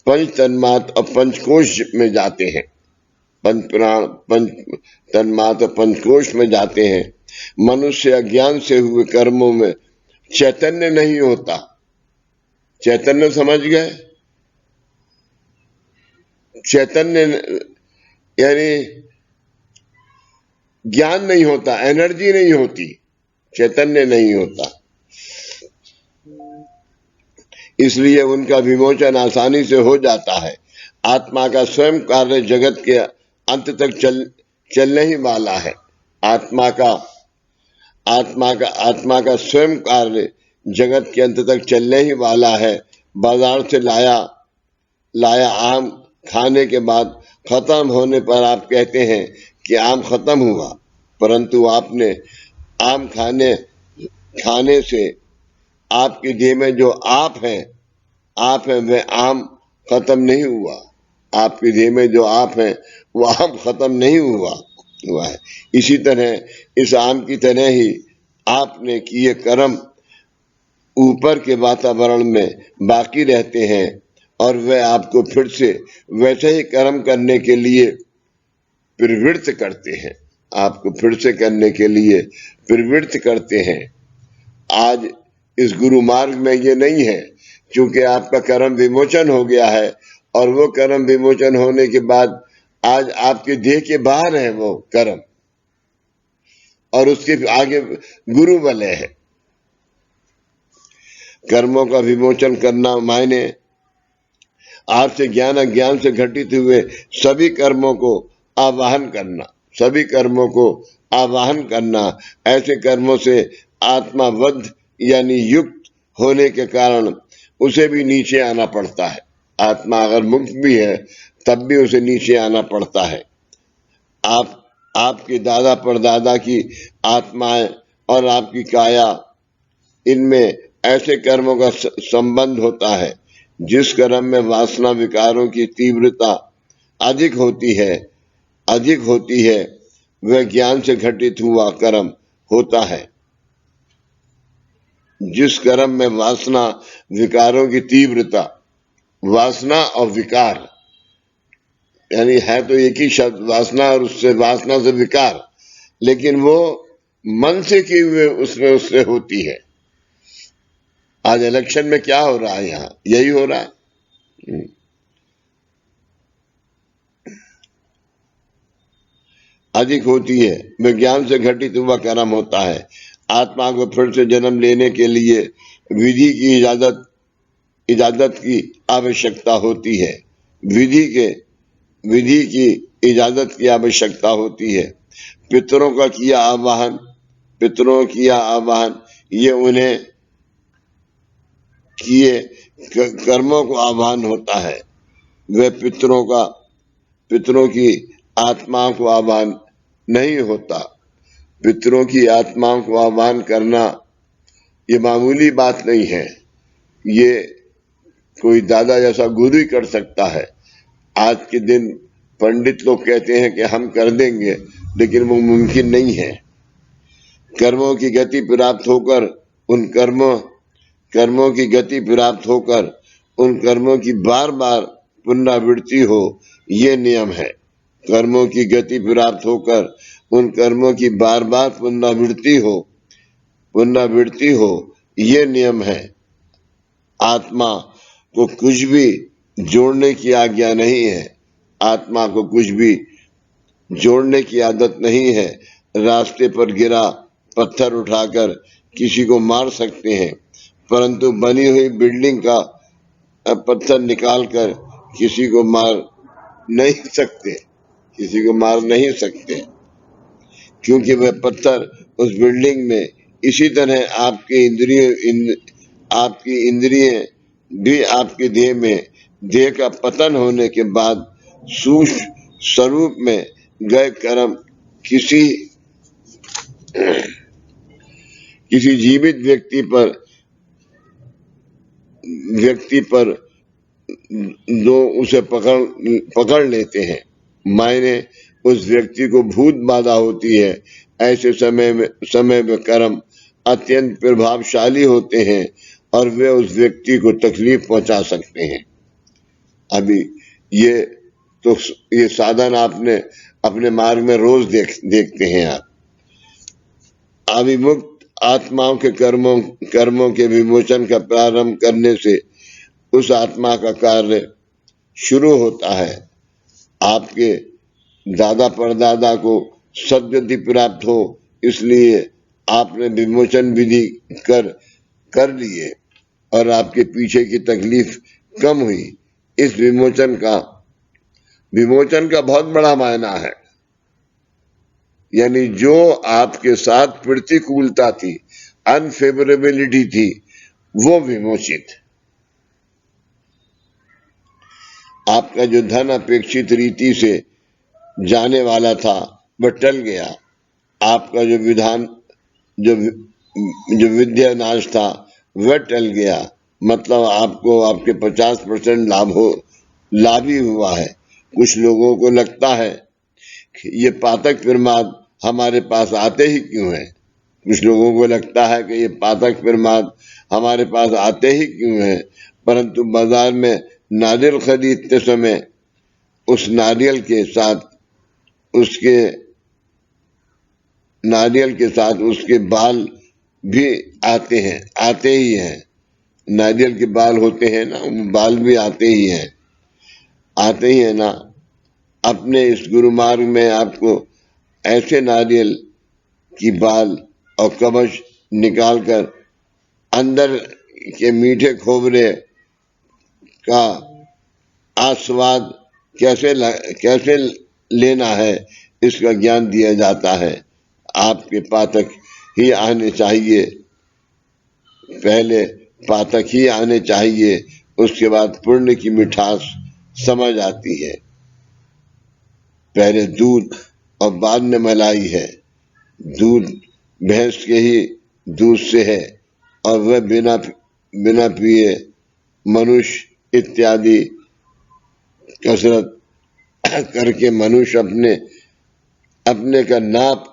पंच तन्मात्र और पंचकोश में जाते हैं। पंच प्राण, पंच तन्मात्र और पंचकोश में जाते हैं। मनुष्य अज्ञान से हुए कर्मों में चैतन्य नहीं होता। चैतन्य समझ गए? चैतन्य यानी ज्ञान नहीं होता, एनर्जी नहीं होती, चैतन्य नहीं होता। इसलिए उनका विमोचन आसानी से हो जाता है। आत्मा का स्वयं कार्य जगत के अंत तक चलने ही वाला है। आत्मा का स्वयं कार्य जगत के अंत तक चलने ही वाला है। बाजार से लाया आम खाने के बाद खत्म होने पर आप कहते हैं कि आम खत्म हुआ, परंतु आपने आम खाने से आपके देह में जो आप है वह आम खत्म नहीं हुआ। आपके देह में जो आप है वो आम खत्म नहीं हुआ है। इसी तरह इस आम की तरह ही आपने किए कर्म ऊपर के वातावरण में बाकी रहते हैं और वे आपको फिर से वैसे ही कर्म करने के लिए प्रवृत्त करते हैं। आपको फिर से करने के लिए प्रवृत्त करते हैं। आज इस गुरु मार्ग में ये नहीं है, क्योंकि आपका कर्म विमोचन हो गया है और वो कर्म विमोचन होने के बाद आज आपके देह के बाहर है वो कर्म, और उसके आगे गुरु बले है। कर्मों का विमोचन करना मायने आपसे ज्ञान अज्ञान से घटित हुए सभी कर्मों को आवाहन करना। ऐसे कर्मों से आत्मा बद्ध यानी युक्त होने के कारण उसे भी नीचे आना पड़ता है। आत्मा अगर मुक्त भी है तब भी उसे नीचे आना पड़ता है। आपके दादा परदादा की आत्माएं और आपकी काया, इनमें ऐसे कर्मों का संबंध होता है जिस कर्म में वासना विकारों की तीव्रता अधिक होती है वह ज्ञान से घटित हुआ कर्म होता है। जिस कर्म में वासना विकारों की तीव्रता, वासना और विकार यानी है तो एक ही शब्द, वासना और वासना से विकार, लेकिन वो मन से किए हुए उससे होती है। आज इलेक्शन में क्या हो रहा है? यहाँ यही हो रहा है। अधिक होती है, विज्ञान से घटित हुआ कर्म होता है। आत्मा को फिर से जन्म लेने के लिए विधि की इजाजत की आवश्यकता होती है। विधि की इजाजत की आवश्यकता होती है। पितरों किया आवाहन ये उन्हें किए कर्मों को आह्वान होता है। वह पितरों की आत्माओं को आह्वान नहीं होता। पितरों की आत्माओं को आह्वान करना ये मामूली बात नहीं है। ये कोई दादा जैसा गुरु ही कर सकता है। आज के दिन पंडित लोग कहते हैं कि हम कर देंगे, लेकिन वो मुमकिन नहीं है। कर्मों की गति प्राप्त होकर उन कर्मों की बार बार पुनरावृत्ति हो, ये नियम है। कर्मों की गति प्राप्त होकर उन कर्मों की बार बार पुनरावृत्ति हो, ये नियम है। आत्मा को कुछ भी जोड़ने की आज्ञा नहीं है। आत्मा को कुछ भी जोड़ने की आदत नहीं है। रास्ते पर गिरा पत्थर उठाकर किसी को मार सकते हैं, परंतु बनी हुई बिल्डिंग का पत्थर निकालकर किसी को मार नहीं सकते, किसी को मार नहीं सकते, क्योंकि वह पत्थर उस बिल्डिंग में। इसी तरह आपकी इंद्रिय भी आपके देह में, देह का पतन होने के बाद सूक्ष्म स्वरूप में गए कर्म किसी जीवित व्यक्ति पर जो उसे पकड़ लेते हैं, मायने उस व्यक्ति को भूत बाधा होती है। ऐसे समय में कर्म अत्यंत प्रभावशाली होते हैं और वे उस व्यक्ति को तकलीफ पहुंचा सकते हैं। अभी ये साधन आपने अपने मार्ग में रोज देखते हैं आप। अभिमुक्त आत्माओं के कर्मों के विमोचन का प्रारंभ करने से उस आत्मा का कार्य शुरू होता है। आपके दादा परदादा को सद्गति प्राप्त हो, इसलिए आपने विमोचन विधि कर लिए और आपके पीछे की तकलीफ कम हुई। इस विमोचन का बहुत बड़ा मायना है, यानी जो आपके साथ प्रतिकूलता थी, अनफेवरेबिलिटी थी, वो विमोचित। आपका जो धन अपेक्षित रीति से जाने वाला था वह टल गया। आपका जो विद्या नाश था वह टल गया। मतलब आपको आपके 50% लाभ ही हुआ है। कुछ लोगों को लगता है कि ये पातक प्रमाद हमारे पास आते ही क्यों है। कुछ लोगों को लगता है कि ये पातक प्रमाद हमारे पास आते ही क्यों है, परंतु बाजार में नारियल खरीदते समय उस नारियल के साथ उसके बाल भी आते ही हैं। नारियल के बाल होते हैं ना, बाल भी आते ही हैं ना। अपने इस गुरु मार्ग में आपको ऐसे नारियल की बाल और कवच निकालकर अंदर के मीठे खोबरे का आस्वाद कैसे लेना है, इसका ज्ञान दिया जाता है। आपके पातक ही आने चाहिए, पहले पातक ही आने चाहिए, उसके बाद पुण्य की मिठास समझ आती है। पहले दूध और बाद में मलाई है। दूध भैंस के ही दूध से है और वह बिना पिए मनुष्य इत्यादि कसरत करके मनुष्य अपने का नाप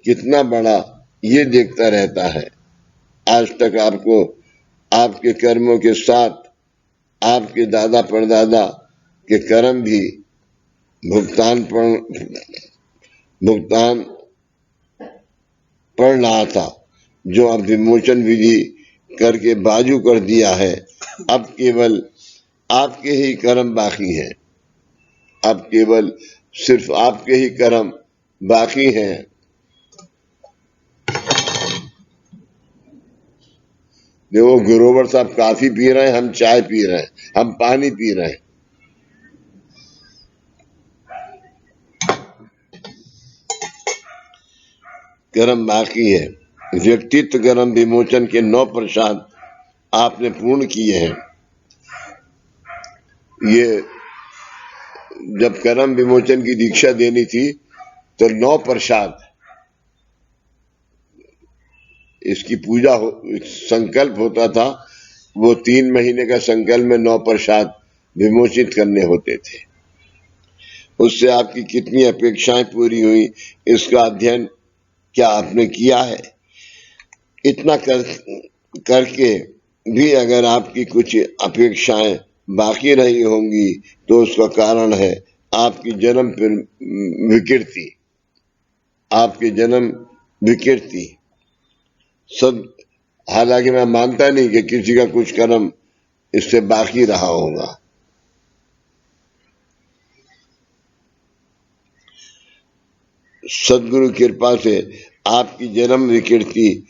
कितना बड़ा ये देखता रहता है। आज तक आपको आपके कर्मों के साथ आपके दादा परदादा के कर्म भी भुगतान पड़ रहा था, जो अब विमोचन विधि करके बाजू कर दिया है। अब केवल आपके ही कर्म बाकी हैं। अब केवल सिर्फ आपके ही कर्म बाकी हैं। देखो गुरुवर साहब काफी पी रहे हैं, हम चाय पी रहे हैं, हम पानी पी रहे हैं। कर्म बाकी है। व्यक्तित्व कर्म विमोचन के 9 प्रसाद आपने पूर्ण किए हैं। ये जब कर्म विमोचन की दीक्षा देनी थी तो 9 प्रसाद इसकी पूजा संकल्प होता था। वो 3 महीने का संकल्प में 9 प्रसाद विमोचित करने होते थे। उससे आपकी कितनी अपेक्षाएं पूरी हुई, इसका अध्ययन क्या आपने किया है? इतना करके भी अगर आपकी कुछ अपेक्षाएं बाकी रही होंगी तो उसका कारण है आपकी जन्म विकृति। सब हालांकि मैं मानता नहीं कि किसी का कुछ कर्म इससे बाकी रहा होगा। सदगुरु कृपा से आपकी जन्म विकृति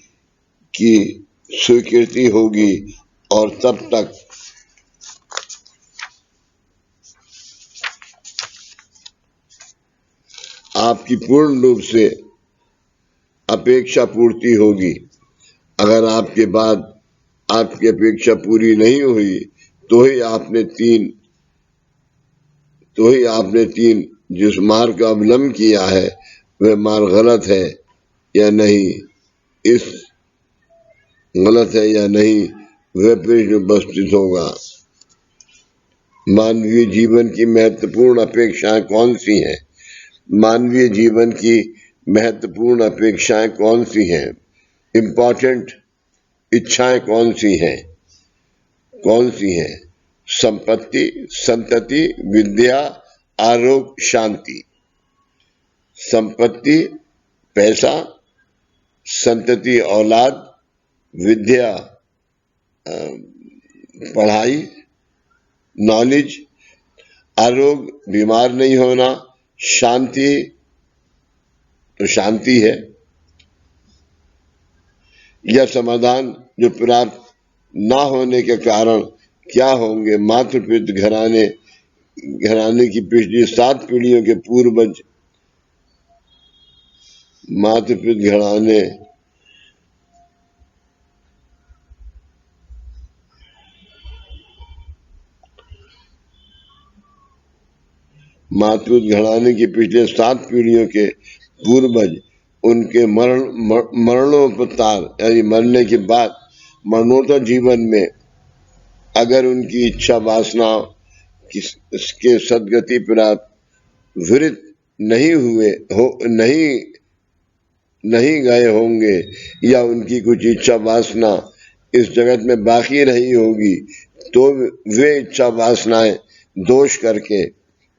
की स्वीकृति होगी और तब तक आपकी पूर्ण रूप से अपेक्षा पूर्ति होगी। अगर आपके बाद आपकी अपेक्षा पूरी नहीं हुई तो ही आपने तीन जिस मार्ग का अवलंबन किया है वह मार्ग गलत है या नहीं, इस गलत है या नहीं वह प्रश्न उपस्थित होगा। मानवीय जीवन की महत्वपूर्ण अपेक्षाएं कौन सी हैं? मानवीय जीवन की महत्वपूर्ण अपेक्षाएं कौन सी हैं? इम्पोर्टेंट इच्छाएं कौन सी हैं? संपत्ति, संतति, विद्या, आरोग्य, शांति। संपत्ति, पैसा, संतति, औलाद, विद्या, पढ़ाई, नॉलेज, आरोग्य, बीमार नहीं होना, शांति तो शांति है, यह समाधान जो प्राप्त ना होने के कारण क्या होंगे? मातृपितृ घराने की पिछली 7 पीढ़ियों के पूर्वज, मातृपितृ घराने की पिछले 7 पीढ़ियों के पूर्वज, उनके मरणोपतार यानी मरने के बाद मरणोत्तर जीवन में अगर उनकी इच्छा वासना के सदगति प्राप्त विरत नहीं गए होंगे या उनकी कुछ इच्छा वासना इस जगत में बाकी रही होगी तो वे इच्छा वासनाएं दोष करके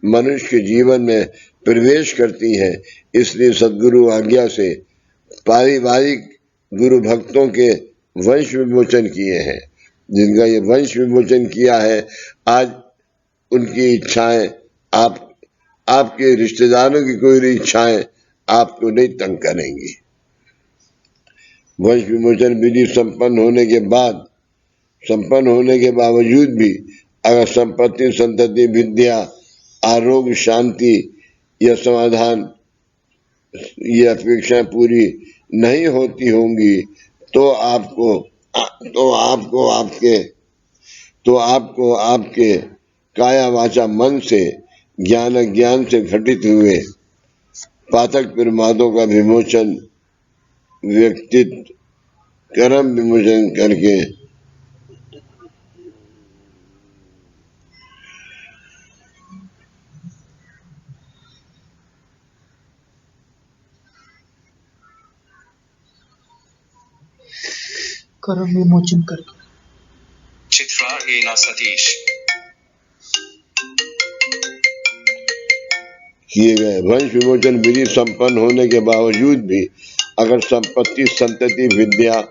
मनुष्य के जीवन में प्रवेश करती हैं। इसलिए सद्गुरु आज्ञा से पारिवारिक गुरु भक्तों के वंश विमोचन किए हैं। जिनका ये वंश विमोचन किया है, आज उनकी इच्छाएं आपके रिश्तेदारों की कोई इच्छाएं आपको नहीं तंग करेंगी। वंश विमोचन विधि संपन्न होने के बावजूद भी अगर संपत्ति, संतति, विद्या, आरोग्य, शांति या समाधान ये अपेक्षाएं पूरी नहीं होती होंगी तो आपको आपके काया वाचा मन से ज्ञान से घटित हुए पातक प्रमादों का विमोचन व्यक्तित्व कर्म विमोचन करके कर्म विमोचन करके चित्राहीना सतीश किए गए वंश विमोचन विधि संपन्न होने के बावजूद भी अगर संपत्ति, संतति, विद्या,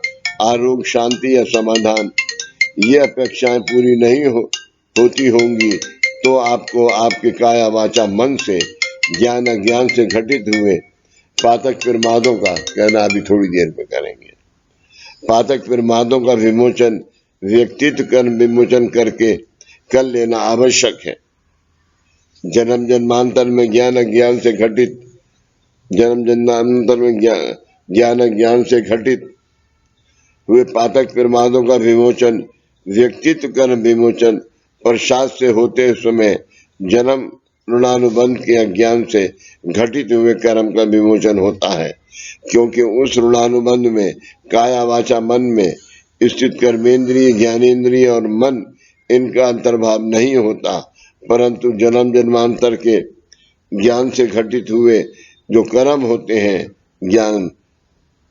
आरोग्य, शांति या समाधान ये अपेक्षाएं पूरी नहीं होती होंगी तो आपको आपके काया वाचा मन से ज्ञान से घटित हुए पातक प्रमादों का कहना अभी थोड़ी देर में करेंगे। पातक प्रमादों का विमोचन व्यक्तित्व कर्म विमोचन करके कर लेना आवश्यक है। जन्म जन्मांतर में ज्ञान से घटित हुए पातक प्रमादों का विमोचन व्यक्तित्व कर्म विमोचन प्रसाद से होते समय जन्म ऋणानुबंध के अज्ञान से घटित हुए कर्म का विमोचन होता है, क्योंकि उस ऋणानुबंध में काया वाचा मन में स्थित कर्मेंद्रिय, ज्ञानेंद्रिय और मन इनका अंतर्भाव नहीं होता, परंतु जन्म जन्मांतर के ज्ञान से घटित हुए जो कर्म होते हैं,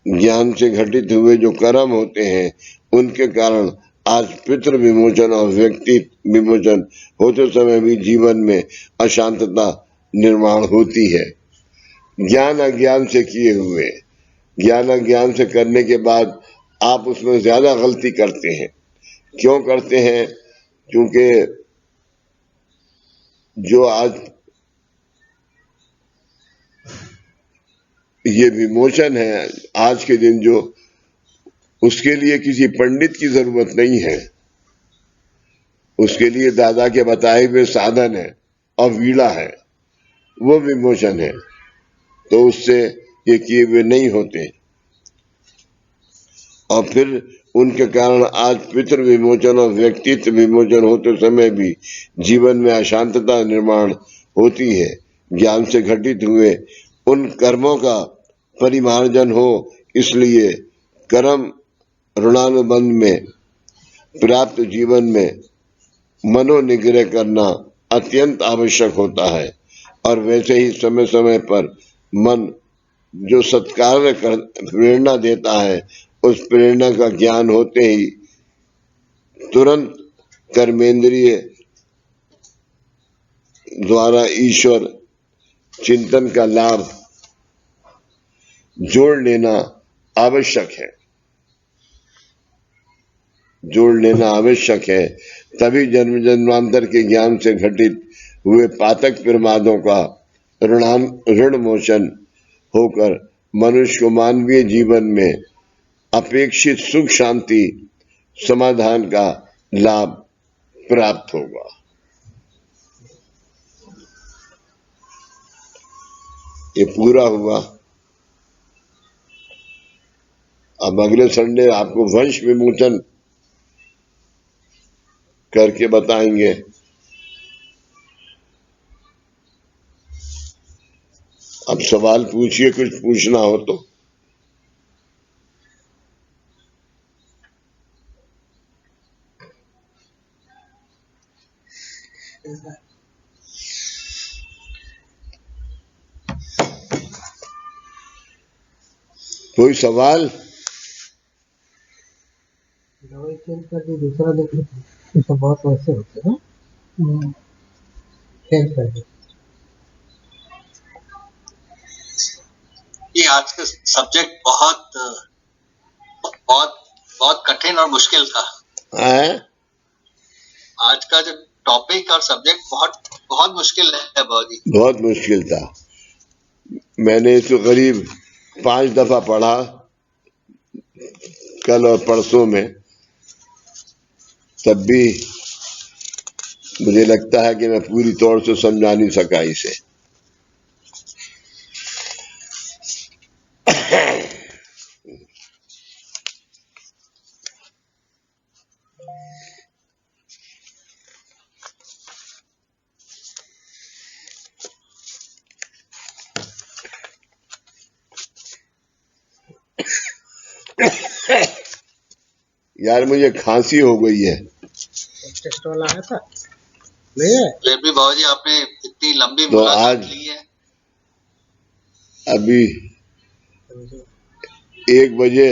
ज्ञान से घटित हुए जो कर्म होते हैं उनके कारण आज पितृ विमोचन और व्यक्ति विमोचन होते समय भी जीवन में अशांतता निर्माण होती है। ज्ञान अज्ञान से किए हुए, ज्ञान अज्ञान से करने के बाद आप उसमें ज्यादा गलती करते हैं। क्यों करते हैं? क्योंकि जो आज ये विमोचन है आज के दिन जो, उसके लिए किसी पंडित की जरूरत नहीं है, उसके लिए दादा के बताए हुए साधन है और वीणा है, वो विमोचन है। तो उससे ये किए हुए नहीं होते। और फिर उनके कारण आज पितृ विमोचन और व्यक्तित्व विमोचन होते समय भी जीवन में अशांतता निर्माण होती है। ज्ञान से घटित हुए उन कर्मों का परिमार्जन हो, इसलिए कर्म ऋणानुबंध में प्राप्त जीवन में मनोनिग्रह करना अत्यंत आवश्यक होता है। और वैसे ही समय समय पर मन जो सत्कार्य प्रेरणा देता है, उस प्रेरणा का ज्ञान होते ही तुरंत कर्मेंद्रिय द्वारा ईश्वर चिंतन का लाभ जोड़ लेना आवश्यक है, जोड़ लेना आवश्यक है। तभी जन्म जन्मांतर के ज्ञान से घटित हुए पातक प्रमादों का ऋण मोचन होकर मनुष्य को मानवीय जीवन में अपेक्षित सुख शांति समाधान का लाभ प्राप्त होगा। ये पूरा हुआ। अब अगले संडे आपको वंश विमोचन करके बताएंगे। अब सवाल पूछिए, कुछ पूछना हो तो। कोई सवाल? दवाई चेंज कर दी, दूसरा देख लो। ये सब बहुत वैसे होते हैं। चेंज कर दी। ये आज का सब्जेक्ट बहुत बहुत बहुत कठिन और मुश्किल था। आज का जो टॉपिक और सब्जेक्ट बहुत बहुत मुश्किल है बाबूजी। बहुत मुश्किल था। मैंने इसको करीब 5 दफा पढ़ा, कल और परसों में, तब भी मुझे लगता है कि मैं पूरी तौर से समझा नहीं सका इसे। यार मुझे खांसी हो गई है। टेस्ट वाला है था नहीं है? फिर भी बाबूजी आपने इतनी लंबी तो मुलाकात आज ली है। अभी 1 बजे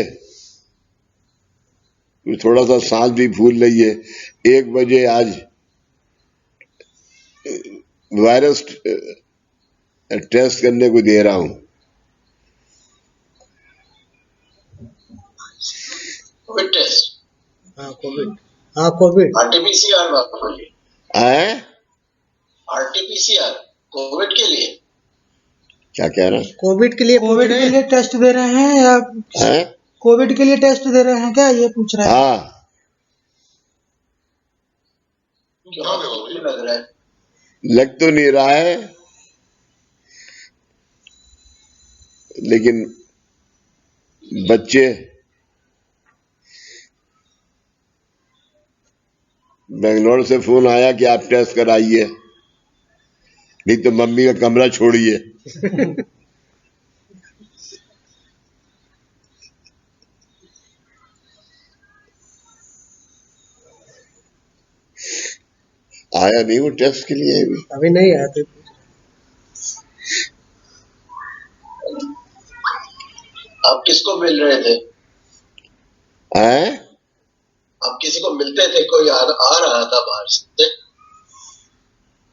थोड़ा सा सांस भी फूल रही है। 1 बजे आज वायरस टेस्ट करने को दे रहा हूं। कोविड टेस्ट, हाँ कोविड, हाँ कोविड। आरटीपीसीआर है? आरटीपीसीआर कोविड के लिए। क्या कह रहा है? कोविड के लिए, कोविड के लिए टेस्ट दे रहे हैं या हैं? कोविड के लिए टेस्ट दे रहे हैं क्या, ये पूछ रहे हैं? हाँ, क्या लग रहा है? लग तो नहीं रहा है, लेकिन बच्चे बेंगलोर से फोन आया कि आप टेस्ट कराइए, नहीं तो मम्मी का कमरा छोड़िए। आया नहीं वो टेस्ट के लिए अभी नहीं आया तो। आप किसको मिल रहे थे? हैं? आप किसी को मिलते थे? कोई आ रहा था बाहर से?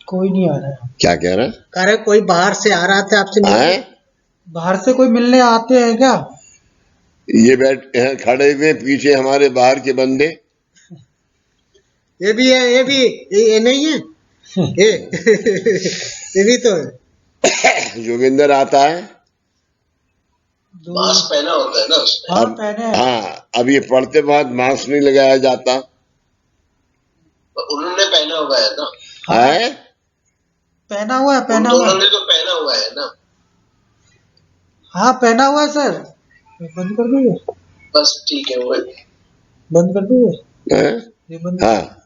कोई नहीं आ रहा है। क्या कह रहा है? कह रहे कोई बाहर से आ रहा था आपसे मिलने? हैं? बाहर से कोई मिलने आते हैं क्या? ये बैठ हैं खड़े हुए पीछे हमारे बाहर के बंदे। ये भी है, ये नहीं है। ये भी तो है। जोगिंदर आता है, दो मास्क पहना होता है ना उसने। हाँ पहने हैं। हाँ, अब ये पढ़ते बाद मास्क नहीं लगाया जाता उन्होंने पहना हुआ है ना, है। पहना हुआ है, उन पहना हुआ दोनों है। ने तो पहना हुआ है ना। हाँ पहना हुआ है सर। बंद कर दीजिए, बस ठीक है, वो बंद कर दीजिए, हैं? ये बंद। हाँ,